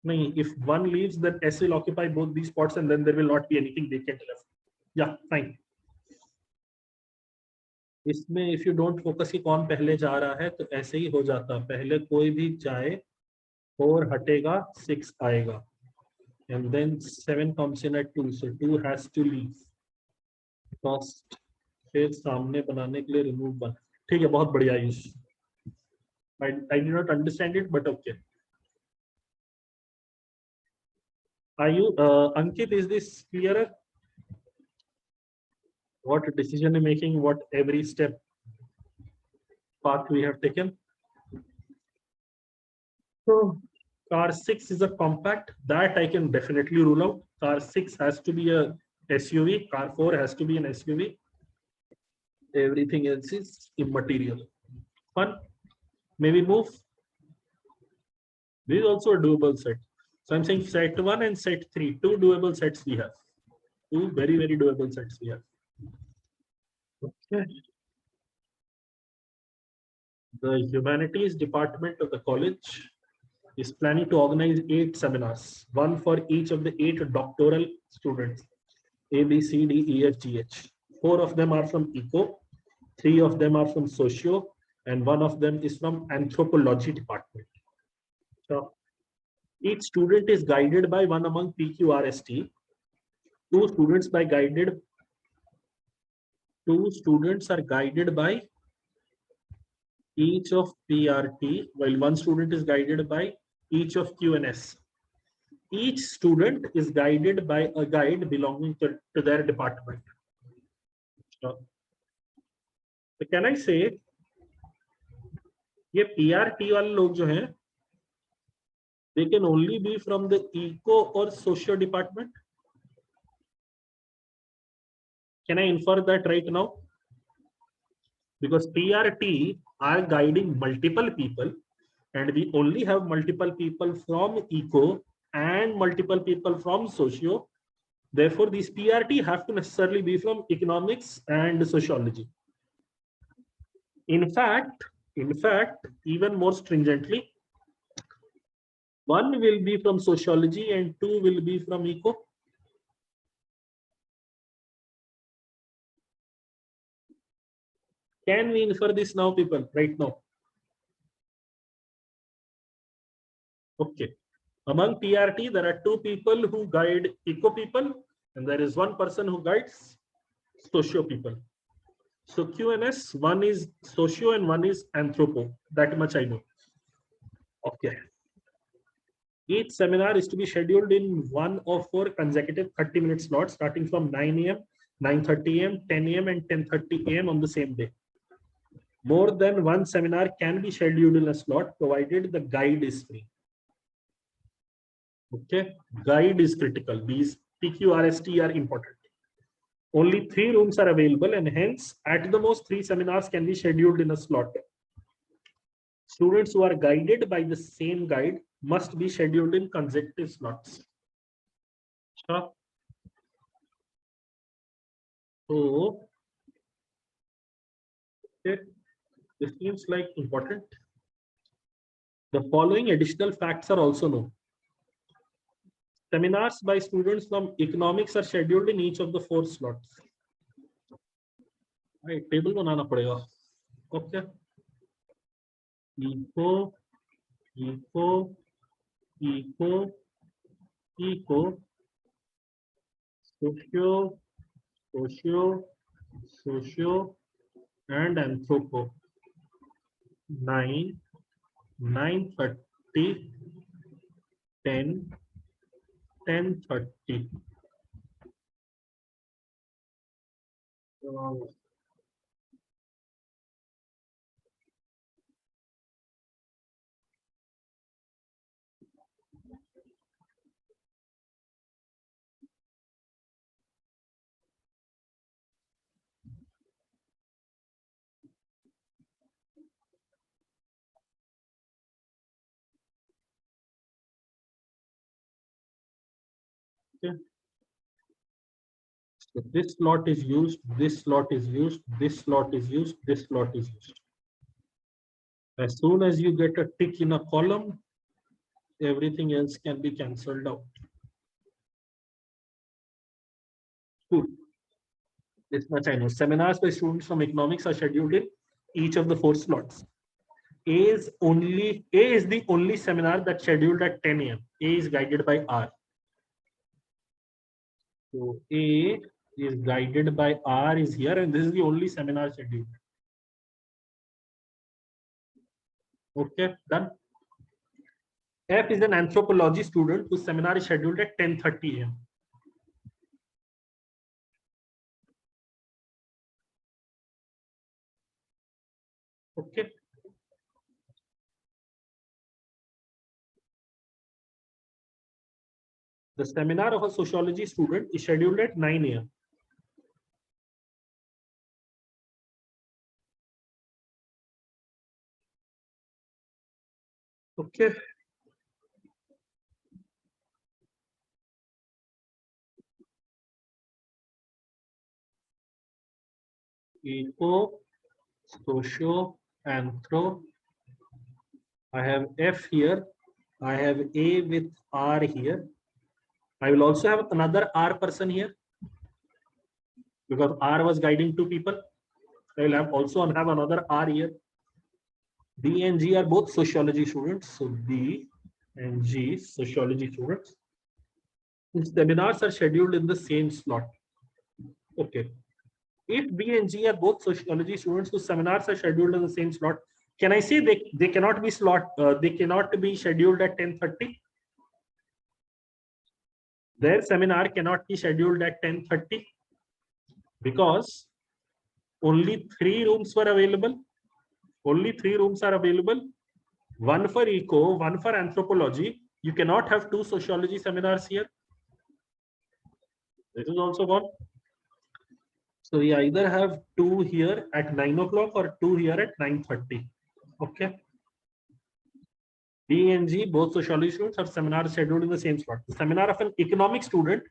no, if one leaves, then S will occupy both these spots and then there will not be anything vacant left. Yeah, fine. इसमें if you don't focus कि कौन पहले जा रहा है तो ऐसे ही हो जाता, पहले कोई भी जाए 4 हटेगा 6 आएगा and then 7 comes in at 2, so 2 has to leave. Cost फिर सामने बनाने के लिए remove 1. ठीक है, बहुत बढ़िया use. I did not understand it, but okay. Are you Ankit, is this clearer? What decision making, what every step path we have taken? So car 6 is a compact, that I can definitely rule out. Car 6 has to be a SUV, car 4 has to be an SUV. Everything else is immaterial. Fun. Maybe move. This is also a doable set. So I'm saying set 1 and set 3, two doable sets we have. Two very, very doable sets we have. Okay. The humanities department of the college is planning to organize 8 seminars, one for each of the 8 doctoral students, A, B, C, D, E, F, G, H. 4 of them are from Eco, 3 of them are from Socio, and 1 of them is from Anthropology department. So each student is guided by one among PQRST. Two students are guided by each of PRT, while one student is guided by each of QNS. Each student is guided by a guide belonging to their department. So can I say, ये PRT वाले लोग जो हैं, they can only be from the Eco or Socio department? Can I infer that right now? Because PRT are guiding multiple people and we only have multiple people from Eco and multiple people from Socio. Therefore, these PRT have to necessarily be from economics and sociology. In fact, even more stringently, one will be from sociology and 2 will be from Eco. Can we infer this now, people, right now? Okay. Among PRT, there are 2 people who guide Eco people, and there is 1 person who guides Socio people. So QNS, 1 is Socio and 1 is Anthropo. That much I know. Okay. Each seminar is to be scheduled in 1 of 4 consecutive 30-minute slots, starting from 9 a.m., 9:30 a.m., 10 a.m., and 10:30 a.m. on the same day. More than one seminar can be scheduled in a slot, provided the guide is free. Okay, guide is critical. These PQRST are important. Only 3 rooms are available, and hence, at the most, 3 seminars can be scheduled in a slot. Students who are guided by the same guide must be scheduled in consecutive slots. Sure. So, okay, this seems like important. The following additional facts are also known. Seminars by students from economics are scheduled in each of the 4 slots. Right, table बनाना पड़ेगा. Okay. Eco, socio, and anthropo. 9, 9:30, 10, 10:30. Okay. So this slot is used, this slot is used, this slot is used, this slot is used. As soon as you get a tick in a column, everything else can be cancelled out. Cool. This much I know. Seminars by students from economics are scheduled in each of the 4 slots. A is the only seminar that's scheduled at 10 a.m. A is guided by R. So A is guided by R is here, and this is the only seminar scheduled. Okay, done. F is an anthropology student whose seminar is scheduled at 10:30 a.m. Okay. The seminar of a sociology student is scheduled at 9 a.m. Okay. Eco, socio, anthro. I have F here. I have A with R here. I will also have another R person here because R was guiding 2 people. I will also have another R here. B and G are both sociology students. So B and G, sociology students. Whose seminars are scheduled in the same slot. Okay. If B and G are both sociology students whose seminars are scheduled in the same slot, can I say they cannot be scheduled at 10:30? Their seminar cannot be scheduled at 10:30 because only 3 rooms were available. Only 3 rooms are available. One for eco, one for anthropology. You cannot have 2 sociology seminars here. This is also gone. So we either have 2 here at 9 o'clock or 2 here at 9:30. Okay. B and G, both sociology students, have seminars scheduled in the same slot. The seminar of an economic student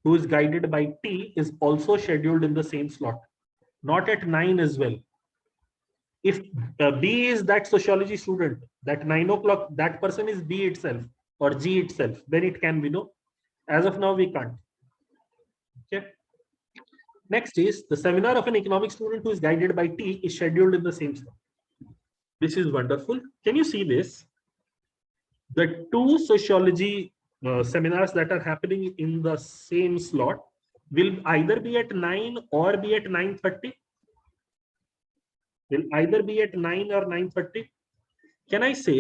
who is guided by T is also scheduled in the same slot, not at 9 as well. If B is that sociology student, that 9 o'clock, that person is B itself or G itself, then it can be no. As of now, we can't. Okay. Next is the seminar of an economic student who is guided by T is scheduled in the same slot. This is wonderful. Can you see this? The 2 sociology seminars that are happening in the same slot will either be at 9 or be at 9:30. Will either be at 9 or 9:30. Can I say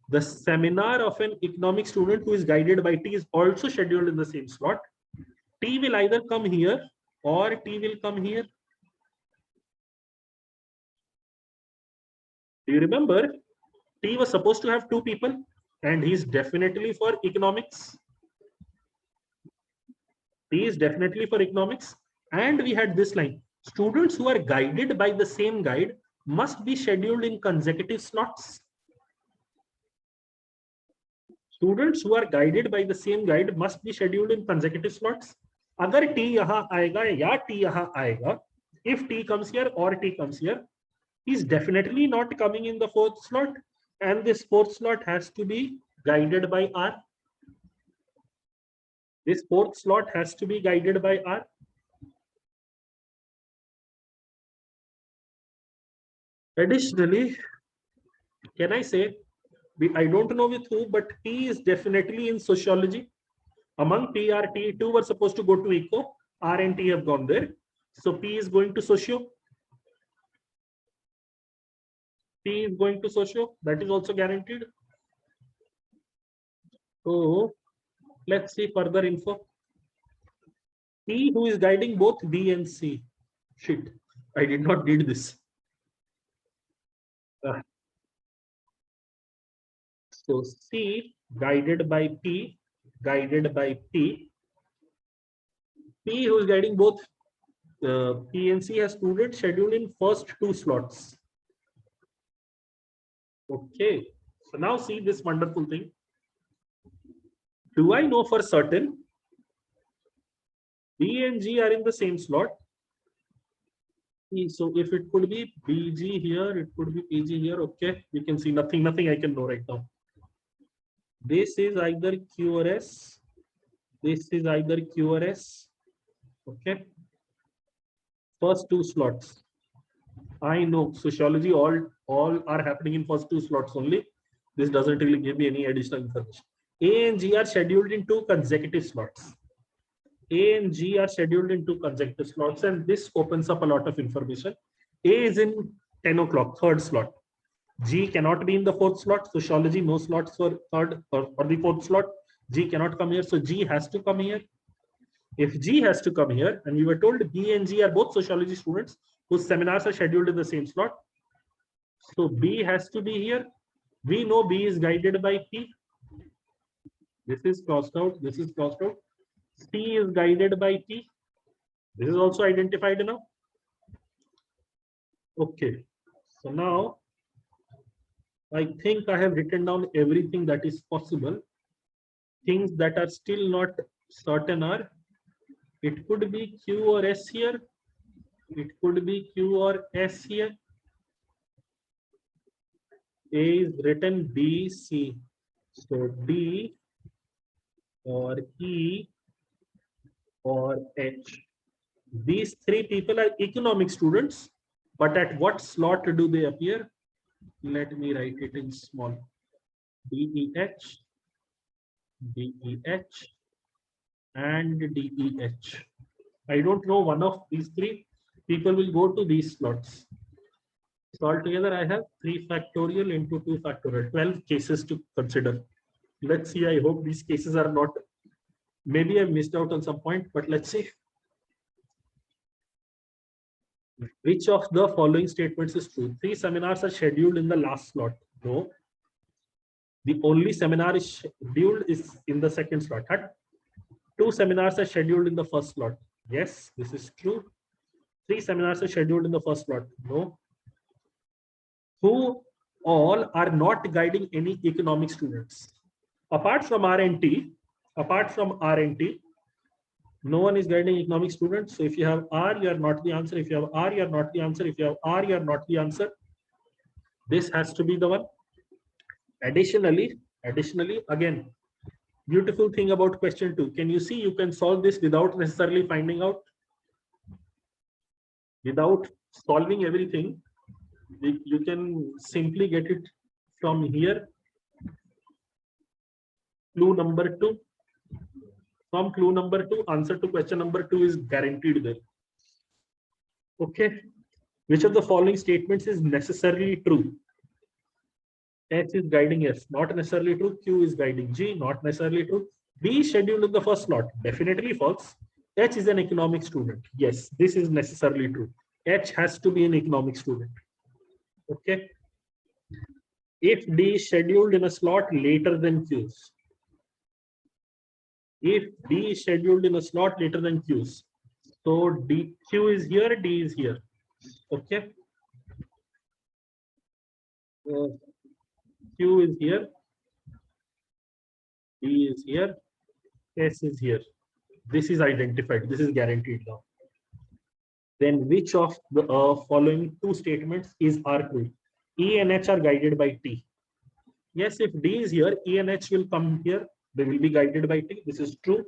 the seminar of an economic student who is guided by T is also scheduled in the same slot? T will either come here or T will come here. Do you remember? T was supposed to have 2 people and he's definitely for economics. T is definitely for economics. And we had this line, students who are guided by the same guide must be scheduled in consecutive slots. Students who are guided by the same guide must be scheduled in consecutive slots. अगर T यहाँ आएगा या T यहाँ आएगा, if T comes here or T comes here, he's definitely not coming in the 4th slot, and this 4th slot has to be guided by R. This fourth slot has to be guided by R. Additionally, can I say, I don't know with who, but P is definitely in sociology. Among P, R, T, two were supposed to go to eco. R and T have gone there. So P is going to socio. P is going to socio. That is also guaranteed. So let's see further info. P, who is guiding both B and C. Shit, I did not read this. So C guided by P, guided by P. P, who is guiding both P and C, has students scheduled in first two slots. Okay, so now see this wonderful thing. Do I know for certain B and G are in the same slot? So if it could be BG here, it could be PG here. Okay, you can see nothing I can know right now. This is either Q or S. This is either Q or S. Okay. First two slots. I know sociology, all are happening in first two slots only. This doesn't really give me any additional information. A and G are scheduled in two consecutive slots. A and G are scheduled in two consecutive slots, and this opens up a lot of information. A is in 10 o'clock, third slot. G cannot be in the fourth slot. Sociology, no slots for third or the fourth slot. G cannot come here, so G has to come here. If G has to come here, and we were told B and G are both sociology students whose seminars are scheduled in the same slot, so B has to be here. We know B is guided by P. This is crossed out. This is crossed out. C is guided by P. This is also identified now. Okay. So now I think I have written down everything that is possible. Things that are still not certain are, it could be Q or S here. It could be Q or S here. A is written B, C. So D or E or H. These three people are economic students, but at what slot do they appear? Let me write it in small. DEH, DEH, and DEH. I don't know one of these three people will go to these slots. So altogether, I have 3 factorial into 2 factorial, 12 cases to consider. Let's see. I hope these cases are not, maybe I missed out on some point, but let's see. Which of the following statements is true? 3 seminars are scheduled in the last slot. No. The only seminar is scheduled is in the second slot. 2 seminars are scheduled in the first slot. Yes, this is true. 3 seminars are scheduled in the first slot. No. Who all are not guiding any economic students? Apart from RNT, no one is guiding economic students. So if you have R, you are not the answer. If you have R, you are not the answer. If you have R, you are not the answer. This has to be the one. Additionally, again, beautiful thing about question 2. Can you see you can solve this without necessarily finding out? Without solving everything, you can simply get it from here. Clue number 2. From clue number 2, answer to question number 2 is guaranteed there. Okay. Which of the following statements is necessarily true? H is guiding S, not necessarily true. Q is guiding G, not necessarily true. B is scheduled in the first slot, definitely false. H is an economic student. Yes, this is necessarily true. H has to be an economic student. Okay. If D is scheduled in a slot later than Q's, if D is scheduled in a slot later than Q's, so Q is here, D is here. Okay. Q is here, D is here, S is here. This is identified. This is guaranteed now. Then which of the following 2 statements is R true? E and H are guided by T. Yes, if D is here, E and H will come here. They will be guided by T. This is true.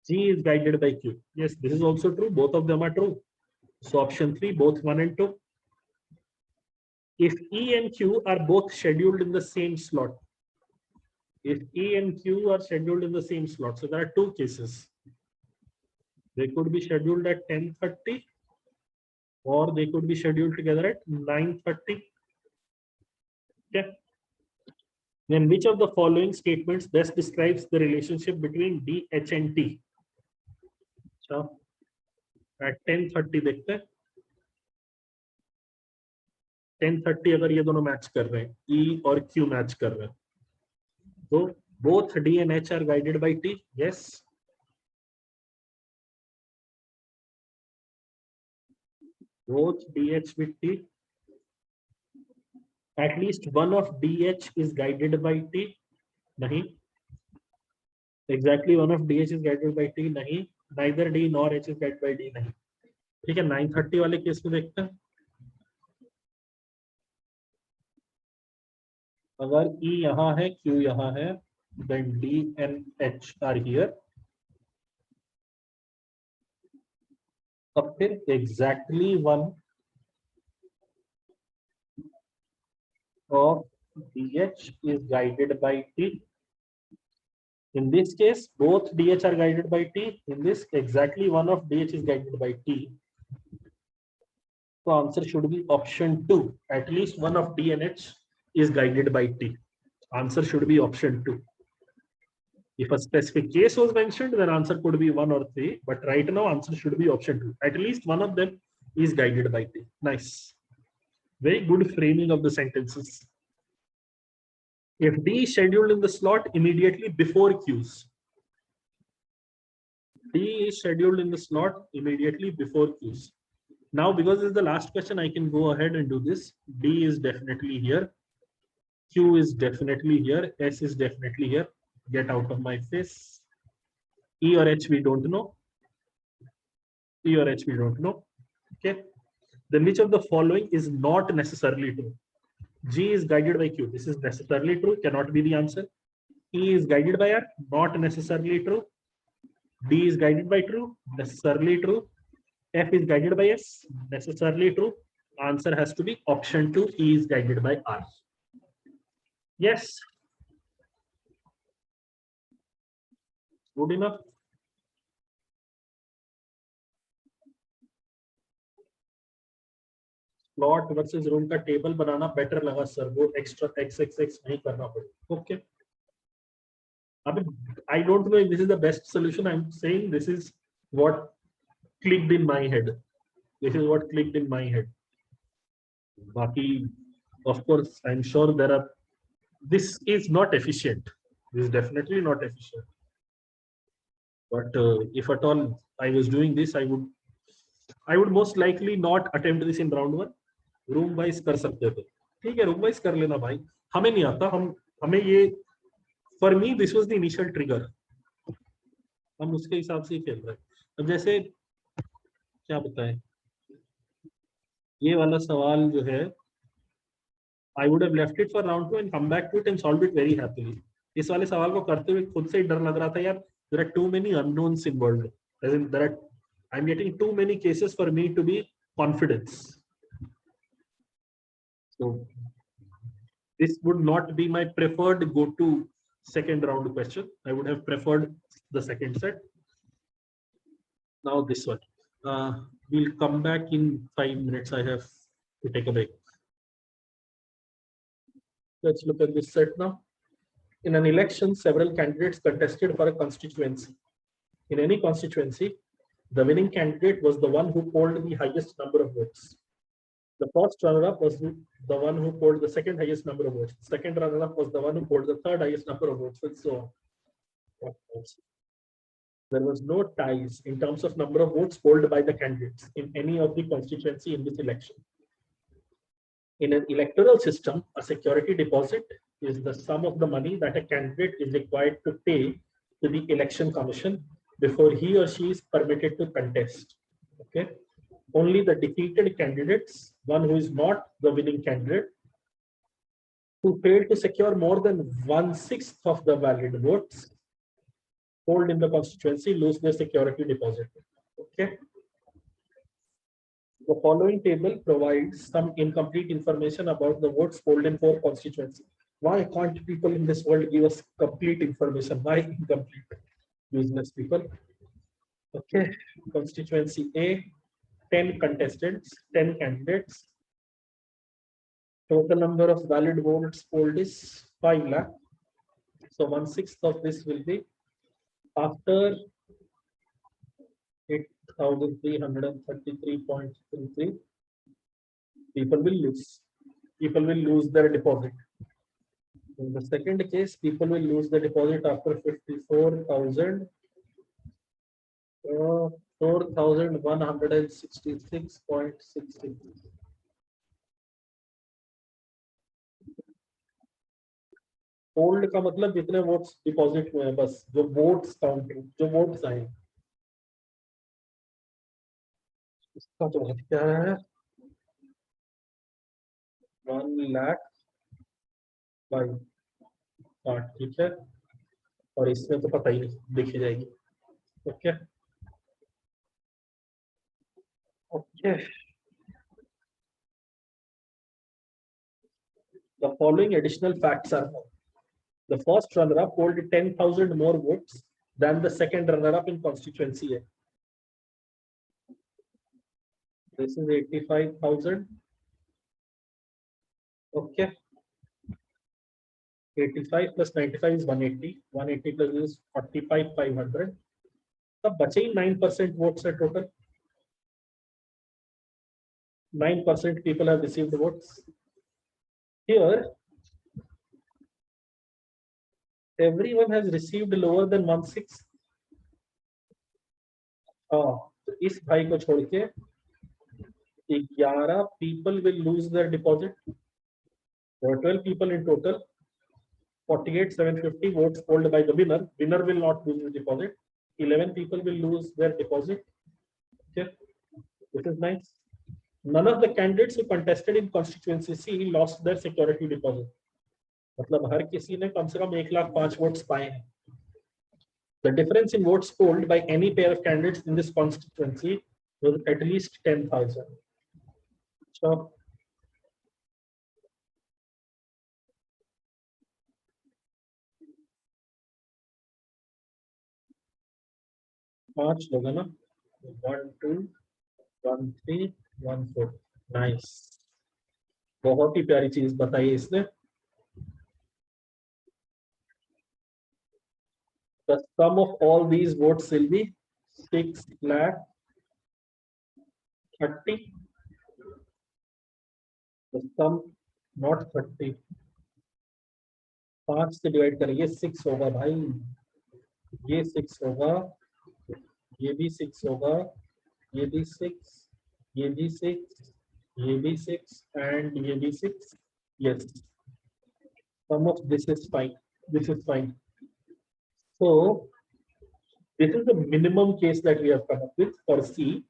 G is guided by Q. Yes, this is also true. Both of them are true. So option 3, both 1 and 2. If E and Q are both scheduled in the same slot, if E and Q are scheduled in the same slot, so there are two cases. They could be scheduled at 10:30 or they could be scheduled together at 9:30. Okay. Then which of the following statements best describes the relationship between D, H and T? So at 10:30 देखते हैं. 10:30 अगर ये दोनों match कर रहे हैं, E और Q match कर रहे हैं, तो both D and H are guided by T. Yes. Both DH with T. At least one of DH is guided by T. नहीं. Exactly one of DH is guided by T. नहीं. Neither D nor H is guided by D. नहीं. ठीक है. 9:30 वाले case में देखते हैं. अगर E यहाँ है, Q यहाँ है, then D and H are here. अब फिर exactly one of DH is guided by T. In this case, both DH are guided by T. In this, exactly one of DH is guided by T. So answer should be option 2. At least one of D and H is guided by T. Answer should be option 2. If a specific case was mentioned, then answer could be 1 or 3. But right now, answer should be option 2. At least one of them is guided by T. Nice. Very good framing of the sentences. If D is scheduled in the slot immediately before Q's. D is scheduled in the slot immediately before Q's. Now, because this is the last question, I can go ahead and do this. D is definitely here. Q is definitely here. S is definitely here. Get out of my face. E or H we don't know. E or H we don't know. Okay. Then which of the following is not necessarily true? G is guided by Q. This is necessarily true. Cannot be the answer. E is guided by R. Not necessarily true. D is guided by true. Necessarily true. F is guided by S. Necessarily true. Answer has to be option 2. E is guided by R. Yes. Good enough. Plot versus room का table बनाना better लगा sir, वो extra XXX नहीं करना पड़ेगा. Okay. अब I don't know if this is the best solution. I'm saying this is what clicked in my head. This is what clicked in my head. बाकी of course I'm sure there are. This is not efficient. This is definitely not efficient. But if at all I was doing this, I would most likely not attempt this in round 1. Room wise कर सकते थे. ठीक है, room wise कर लेना भाई. हमें नहीं आता. हमें ये, for me this was the initial trigger. हम उसके हिसाब से ही खेल रहे हैं. अब जैसे क्या बताएं, ये वाला सवाल जो है, I would have left it for round 2 and come back to it and solve it very happily. इस वाले सवाल को करते हुए खुद से ही डर लग रहा था यार. There are too many unknowns involved. As in I'm getting too many cases for me to be confident. So this would not be my preferred go-to second round question. I would have preferred the second set. Now this one. We'll come back in 5 minutes. I have to take a break. Let's look at this set now. In an election, several candidates contested for a constituency. In any constituency, the winning candidate was the one who polled the highest number of votes. The first runner-up was the one who polled the second highest number of votes. The second runner-up was the one who polled the third highest number of votes, and so on. There was no ties in terms of number of votes polled by the candidates in any of the constituency in this election. In an electoral system, a security deposit is the sum of the money that a candidate is required to pay to the election commission before he or she is permitted to contest. Okay. Only the defeated candidates, one who is not the winning candidate, who failed to secure more than 1/6 of the valid votes, polled in the constituency lose their security deposit. Okay. The following table provides some incomplete information about the votes polled in 4 constituency. Why can't people in this world give us complete information? Why incomplete? Useless people. Okay. Constituency A, 10 contestants, 10 candidates. Total number of valid votes polled is 5 lakh. So 1/6 of this will be after 8,333.33. People will lose. People will lose their deposit. In the second case, people will lose the deposit after 54,000. 4,166.63. Hold का मतलब जितने votes deposit हुए हैं, बस जो votes counting, जो votes आए, इसका तो बहुत क्या है 1 लाख बाई 8, ठीक है। और इसमें तो पता ही नहीं, देखी जाएगी। Okay okay. The following additional facts are known. The first runner-up polled 10,000 more votes than the second runner-up in constituency A. This is 85,000. Okay. 85 plus 95 is 180. 180 plus is 45,500. तब बचे ही 9% votes है total. 9% people have received votes. Here, everyone has received lower than 1/6. तो इस भाई को छोड़ के 11 people will lose their deposit. There are 12 people in total. 48,750 votes polled by the winner. Winner will not lose the deposit. 11 people will lose their deposit. Okay, this is nice. None of the candidates who contested in constituency C lost their security deposit. मतलब हर किसी ने कम से कम 1,05,000 votes पाए हैं. The difference in votes polled by any pair of candidates in this constituency was at least 10,000. So 5 लोग हैं ना, 1 2 1 3 1 4. Nice, बहुत ही प्यारी चीज बताई इसने. The sum of all these votes will be 6,30,000. The sum not 30. 5 से डिवाइड करेंगे 6 होगा भाई, ये 6 होगा, ये भी 6 होगा, ये भी 6, ये भी 6, ये भी 6 and ये भी 6. Yes, sum of this is fine. This is fine. So this is the minimum case that we have come up with for C.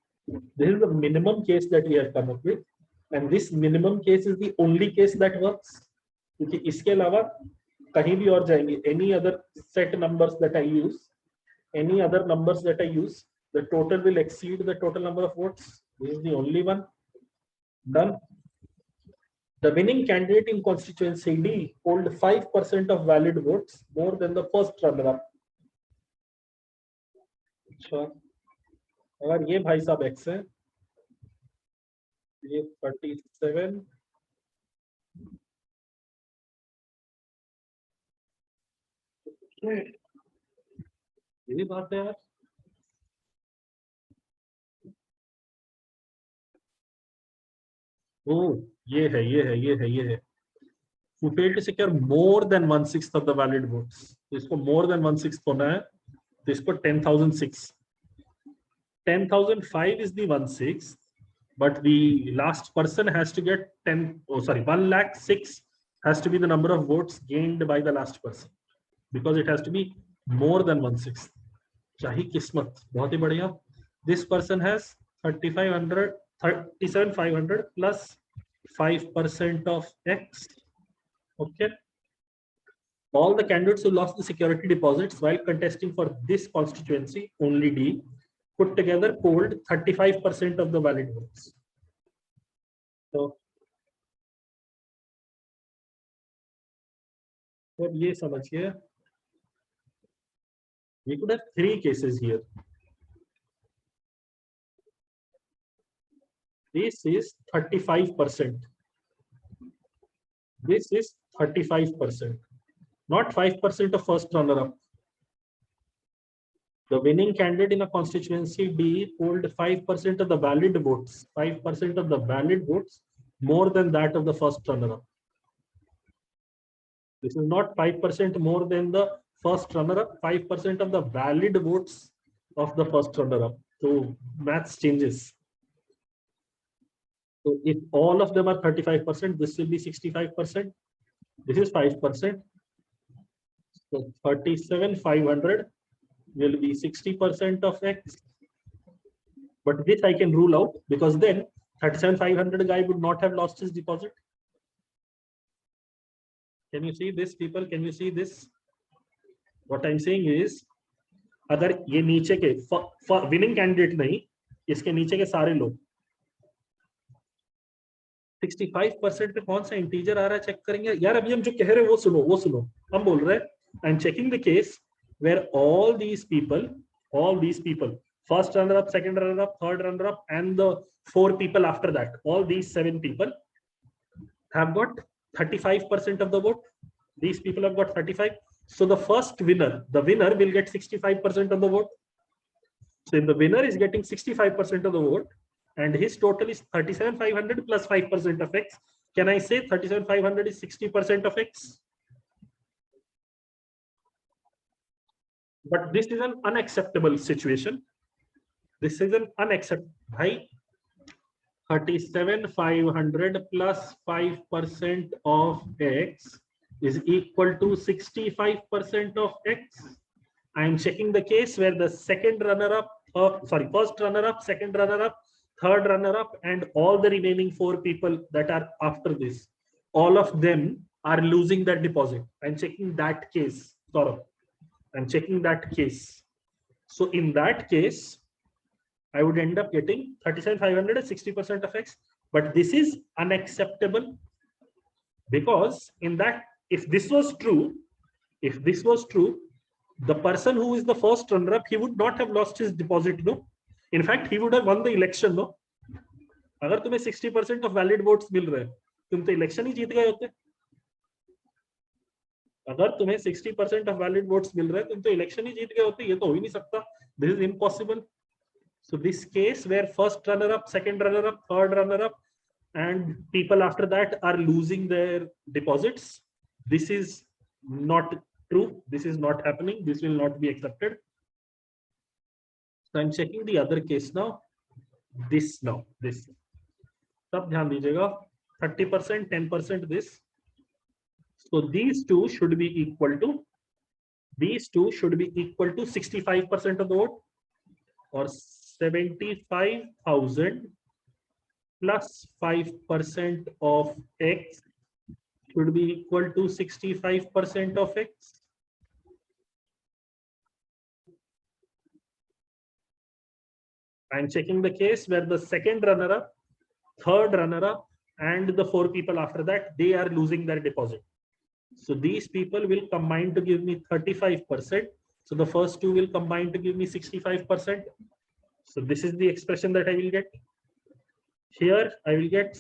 This is the minimum case that we have come up with, and this minimum case is the only case that works. क्योंकि इसके अलावा कहीं भी और जाएंगे, any other set numbers that I use, any other numbers that I use, the total will exceed the total number of votes. This is the only one. Done. The winning candidate in constituency D polled 5% of valid votes, more than the first runner-up. अच्छा, अगर ये भाई साहब X है, ये 37, ये भी बात है यार. ओ ये है, ये है, ये है, ये है. Who failed to secure more than 1/6 of the valid votes. तो इसको more than 1/6 होना है, तो इसको 10,006. 10,005 is the 1/6, but the last person has to get 1,06,000 has to be the number of votes gained by the last person, because it has to be more than 1/6. चाही किस्मत, बहुत ही बढ़िया. This person has 37,500 plus 5% of X. Okay, All the candidates who lost the security deposits while contesting for this constituency, only D, put together polled 35% of the valid votes. So, ये समझिए, we could have 3 cases here. This is 35%. This is 35%, not 5% of first runner-up. The winning candidate in a constituency D polled 5% of the valid votes, 5% of the valid votes, more than that of the first runner-up. This is not 5% more than the first runner-up, 5% of the valid votes of the first runner-up. So maths changes. So if all of them are 35%, this will be 65%. This is 5%. So 37,500 will be 60% of X. But this I can rule out because then 37,500 guy would not have lost his deposit. Can you see this, people? Can you see this? What I'm saying is, अगर ये नीचे के winning candidate नहीं, इसके नीचे के सारे लोग 65% पे कौन सा इंटीजर आ रहा है चेक करेंगे यार. अभी हम जो कह रहे हैं वो सुनो. हम बोल रहे हैं I am checking the case where all these people first runner up, second runner up, third runner up, and the 4 people after that, all these 7 people have got 35% of the vote. These people have got 35. So the first winner, the winner will get 65% of the vote. So if the winner is getting 65% of the vote and his total is 37,500 plus 5% of X, can I say 37,500 is 60% of X? But this is an unacceptable situation. This is an unacceptable. 37,500 plus 5% of X is equal to 65% of X. I am checking the case where the second runner-up, first runner-up, second runner-up, third runner-up, and all the remaining 4 people that are after this, all of them are losing that deposit. I'm checking that case, Saurabh. I'm checking that case. So in that case, I would end up getting 37,500 as 60% of X. But this is unacceptable because in that, if this was true, the person who is the first runner-up, he would not have lost his deposit, no? In fact, he would have won the election, no? अगर तुम्हें 60% of valid votes मिल रहे हैं, तुम तो election ही जीत गए होते. अगर तुम्हें 60% of valid votes मिल रहे हैं, तुम तो election ही जीत गए होते. ये तो हो ही नहीं सकता. This is impossible. So this case where first runner-up, second runner-up, third runner-up, and people after that are losing their deposits, this is not true. This is not happening. This will not be accepted. So I'm checking the other case now. This. सब ध्यान दीजिएगा. 30%, 10% this. So these two should be equal to 65% of the vote, or 75,000 plus 5% of X should be equal to 65% of X. I'm checking the case where the second runner-up, third runner-up, and the 4 people after that, they are losing their deposit. So these people will combine to give me 35%. So the first 2 will combine to give me 65%. So this is the expression that I will get. Here I will get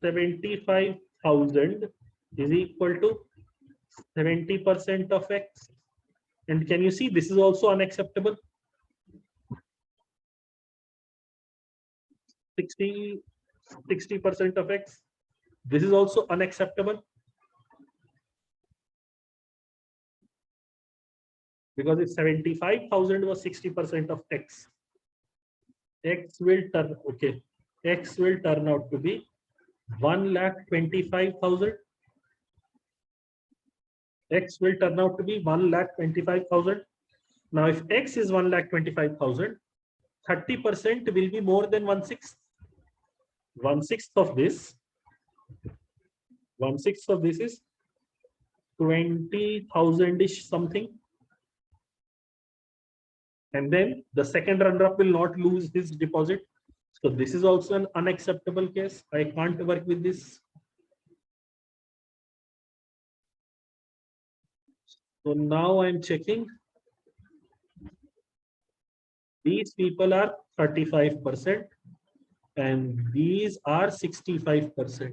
75,000 is equal to 70% of X. And can you see this is also unacceptable? 60% of X. This is also unacceptable. Because if 75,000 was 60% of X, X will turn out to be 1,25,000. X will turn out to be 1,25,000. Now, if X is 1,25,000, 30% will be more than 1/6. 1/6 of this is 20,000-ish something. And then the second runner-up will not lose his deposit. So this is also an unacceptable case. I can't work with this. So now I'm checking. These people are 35% and these are 65%.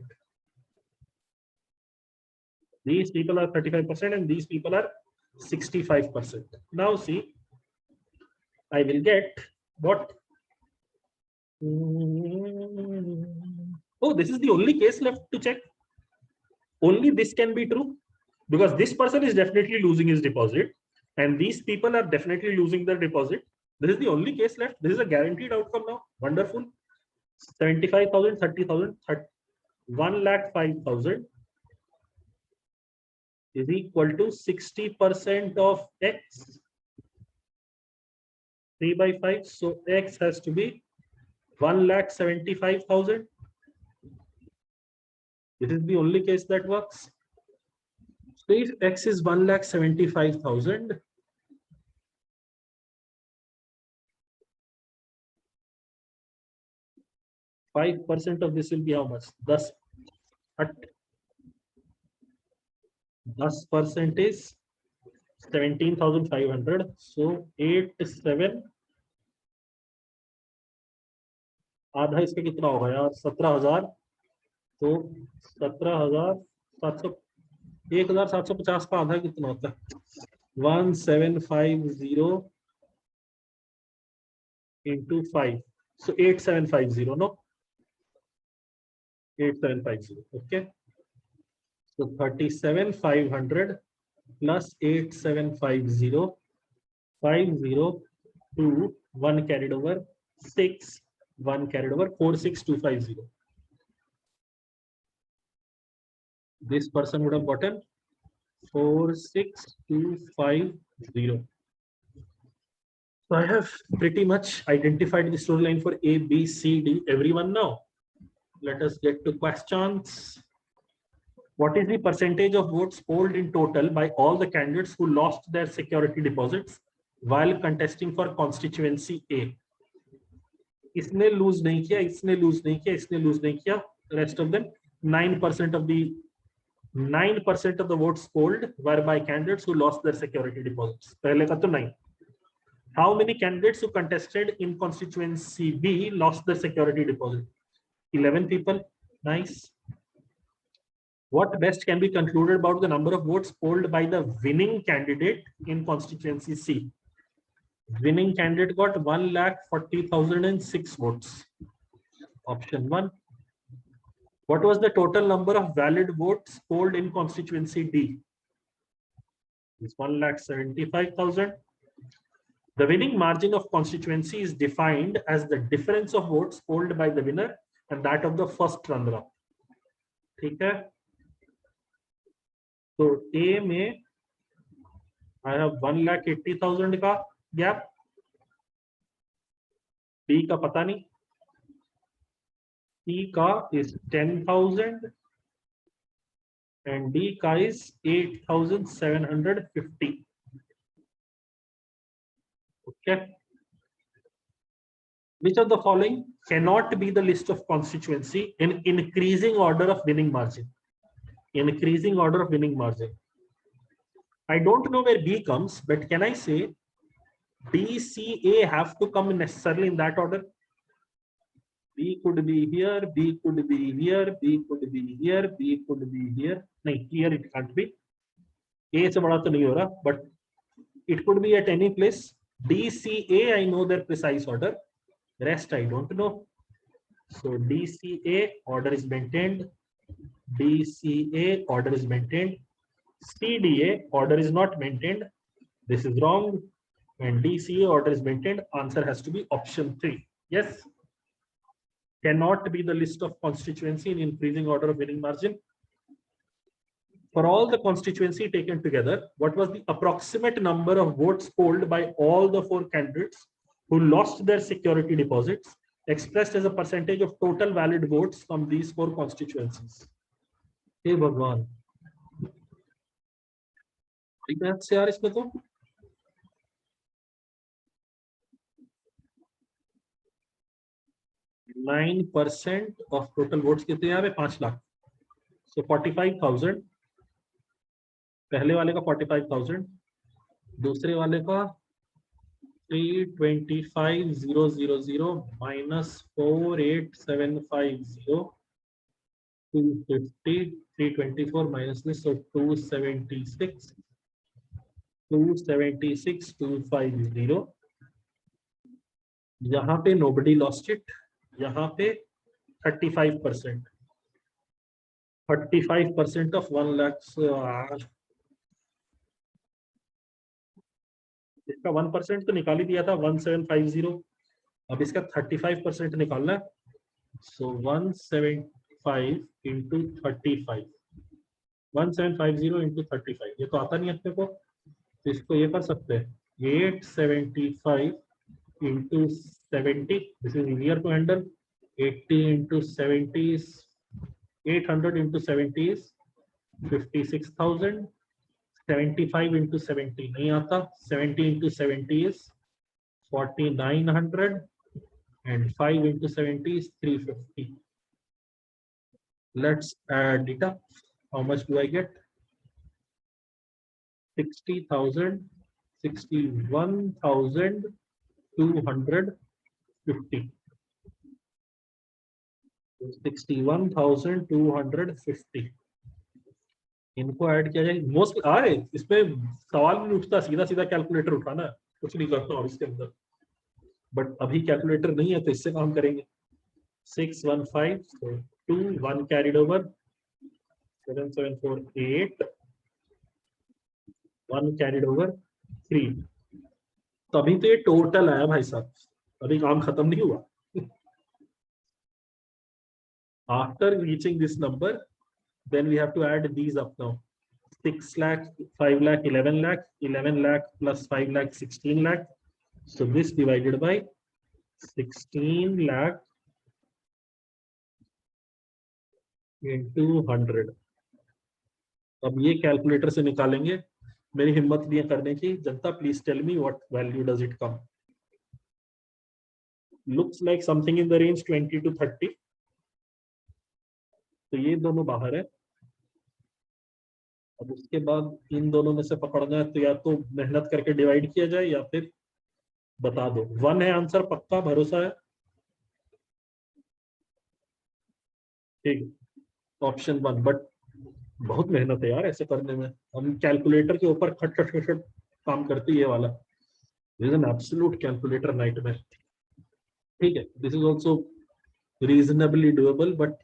These people are 35% and these people are 65%. Now see, I will get what? Oh, this is the only case left to check. Only this can be true because this person is definitely losing his deposit and these people are definitely losing their deposit. This is the only case left. This is a guaranteed outcome now. Wonderful. 75,000, 30,000, 1,05,000 is equal to 60% of X. 3 by 5. So X has to be 1,75,000. This is the only case that works. So if X is 1,75,000, 5% of this will be how much? 10% is 17,500. So 87 आधा इसका कितना होगा यार? 17,000. तो 17,700 1,750 का आधा कितना होता है? 1750 into 5. So 8750, no? 8750. Okay. So 37,500 plus 8750, 50, 2, 1 carried over, 6, 1 carried over, 46250. This person would have gotten 46250. So I have pretty much identified the storyline for A, B, C, D. Everyone now. Let us get to questions. What is the percentage of votes polled in total by all the candidates who lost their security deposits while contesting for constituency A? इसने lose नहीं किया, इसने lose नहीं किया, इसने lose नहीं किया. Rest of them 9% of the votes polled were by candidates who lost their security deposits. पहले का तो 9. How many candidates who contested in constituency B lost their security deposit? 11 people. Nice. What best can be concluded about the number of votes polled by the winning candidate in constituency C? Winning candidate got 1,40,006 votes. Option 1. What was the total number of valid votes polled in constituency D? It's 1,75,000. The winning margin of constituency is defined as the difference of votes polled by the winner and that of the first runner-up. ठीक है? So A में I have 1,80,000 का gap. B का पता नहीं. C का is 10,000 and D का is 8,750. Okay. Which of the following cannot be the list of constituency in increasing order of winning margin? Increasing order of winning margin. I don't know where B comes, but can I say B, C, A have to come necessarily in that order? B could be here, B could be here, B could be here, B could be here. No, here it can't be. A से बड़ा तो नहीं हो रहा, but it could be at any place. D, C, A, I know their precise order. Rest I don't know. So D, C, A order is maintained. D, C, A order is maintained. C, D, A order is not maintained. This is wrong. And D, C, A order is maintained. Answer has to be option 3. Yes. Cannot be the list of constituency in increasing order of winning margin. For all the constituency taken together, what was the approximate number of votes polled by all the 4 candidates who lost their security deposits, expressed as a percentage of total valid votes from these 4 constituencies? Hey Bhagwan. Math से यार इसमें तो 9% of total votes कितने आ रहे? 5 लाख। सो 45,000 पहले वाले का, 45,000 दूसरे वाले का, 325,000 माइनस 48,750, 250, 324 माइनस this, so 276, 250। यहाँ पे nobody lost it, यहाँ पे 35%, 35% of 1 लाख। इसका 1% तो निकाल ही दिया था, 1750। अब इसका 35% निकालना है, सो 175 इंटू 35, 1750 इंटू 35, ये तो आता नहीं अपने को, तो इसको ये कर सकते हैं 875 into 70, this is easier to handle. 80 into 70 is 800 into 70 is 56,000। 75 into 70 नहीं आता, 70 into 70 is 4900 and 5 into 70 is 350. Let's add it up. How much do I get? 60,000, 61,250. 61,250 इनको ऐड किया जाए। मोस्ट आए इसमें सवाल नहीं उठता, सीधा सीधा कैलकुलेटर उठाना है, कुछ नहीं करता और इसके अंदर, बट अभी कैलकुलेटर नहीं है तो इससे काम करेंगे। 615, so 2, 1 carried over, 7748, 1 carried over 3। तभी तो ये टोटल आया भाई साहब, अभी काम खत्म नहीं हुआ। After reaching this number, then we have to add these up now. 6 lakh, 5 lakh, 11 lakh, 11 lakh plus 5 lakh, 16 lakh. So this divided by 16 lakh into 100. अब ये कैलकुलेटर से निकालेंगे, मेरी हिम्मत नहीं है करने की। जनता please tell me what value does it come. Looks like something in the range 20 to 30। तो ये दोनों बाहर है। अब उसके बाद इन दोनों में से पकड़ना है, तो या तो मेहनत करके डिवाइड किया जाए या फिर बता दो। 1 है आंसर, पक्का भरोसा है? ठीक, ऑप्शन 1, बट बहुत मेहनत है यार ऐसे करने में। हम कैलकुलेटर के ऊपर खट खट खट खट काम करते ही ये वाला, this is an absolute calculator nightmare. ठीक है, this is also reasonably doable, but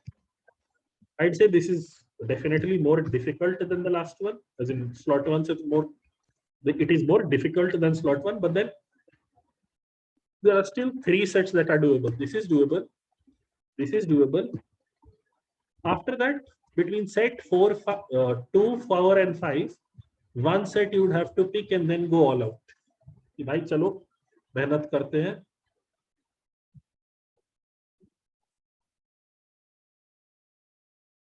I'd say this is definitely more difficult than the last one, as in slot 1 is more, it is more difficult than slot 1, but then there are still 3 sets that are doable. This is doable, this is doable. After that, between set 4, 2, 4 and 5, one set you would have to pick and then go all out कि भाई चलो मेहनत करते हैं।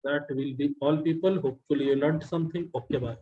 That will be all people. Hopefully you learned something. Okay, bye.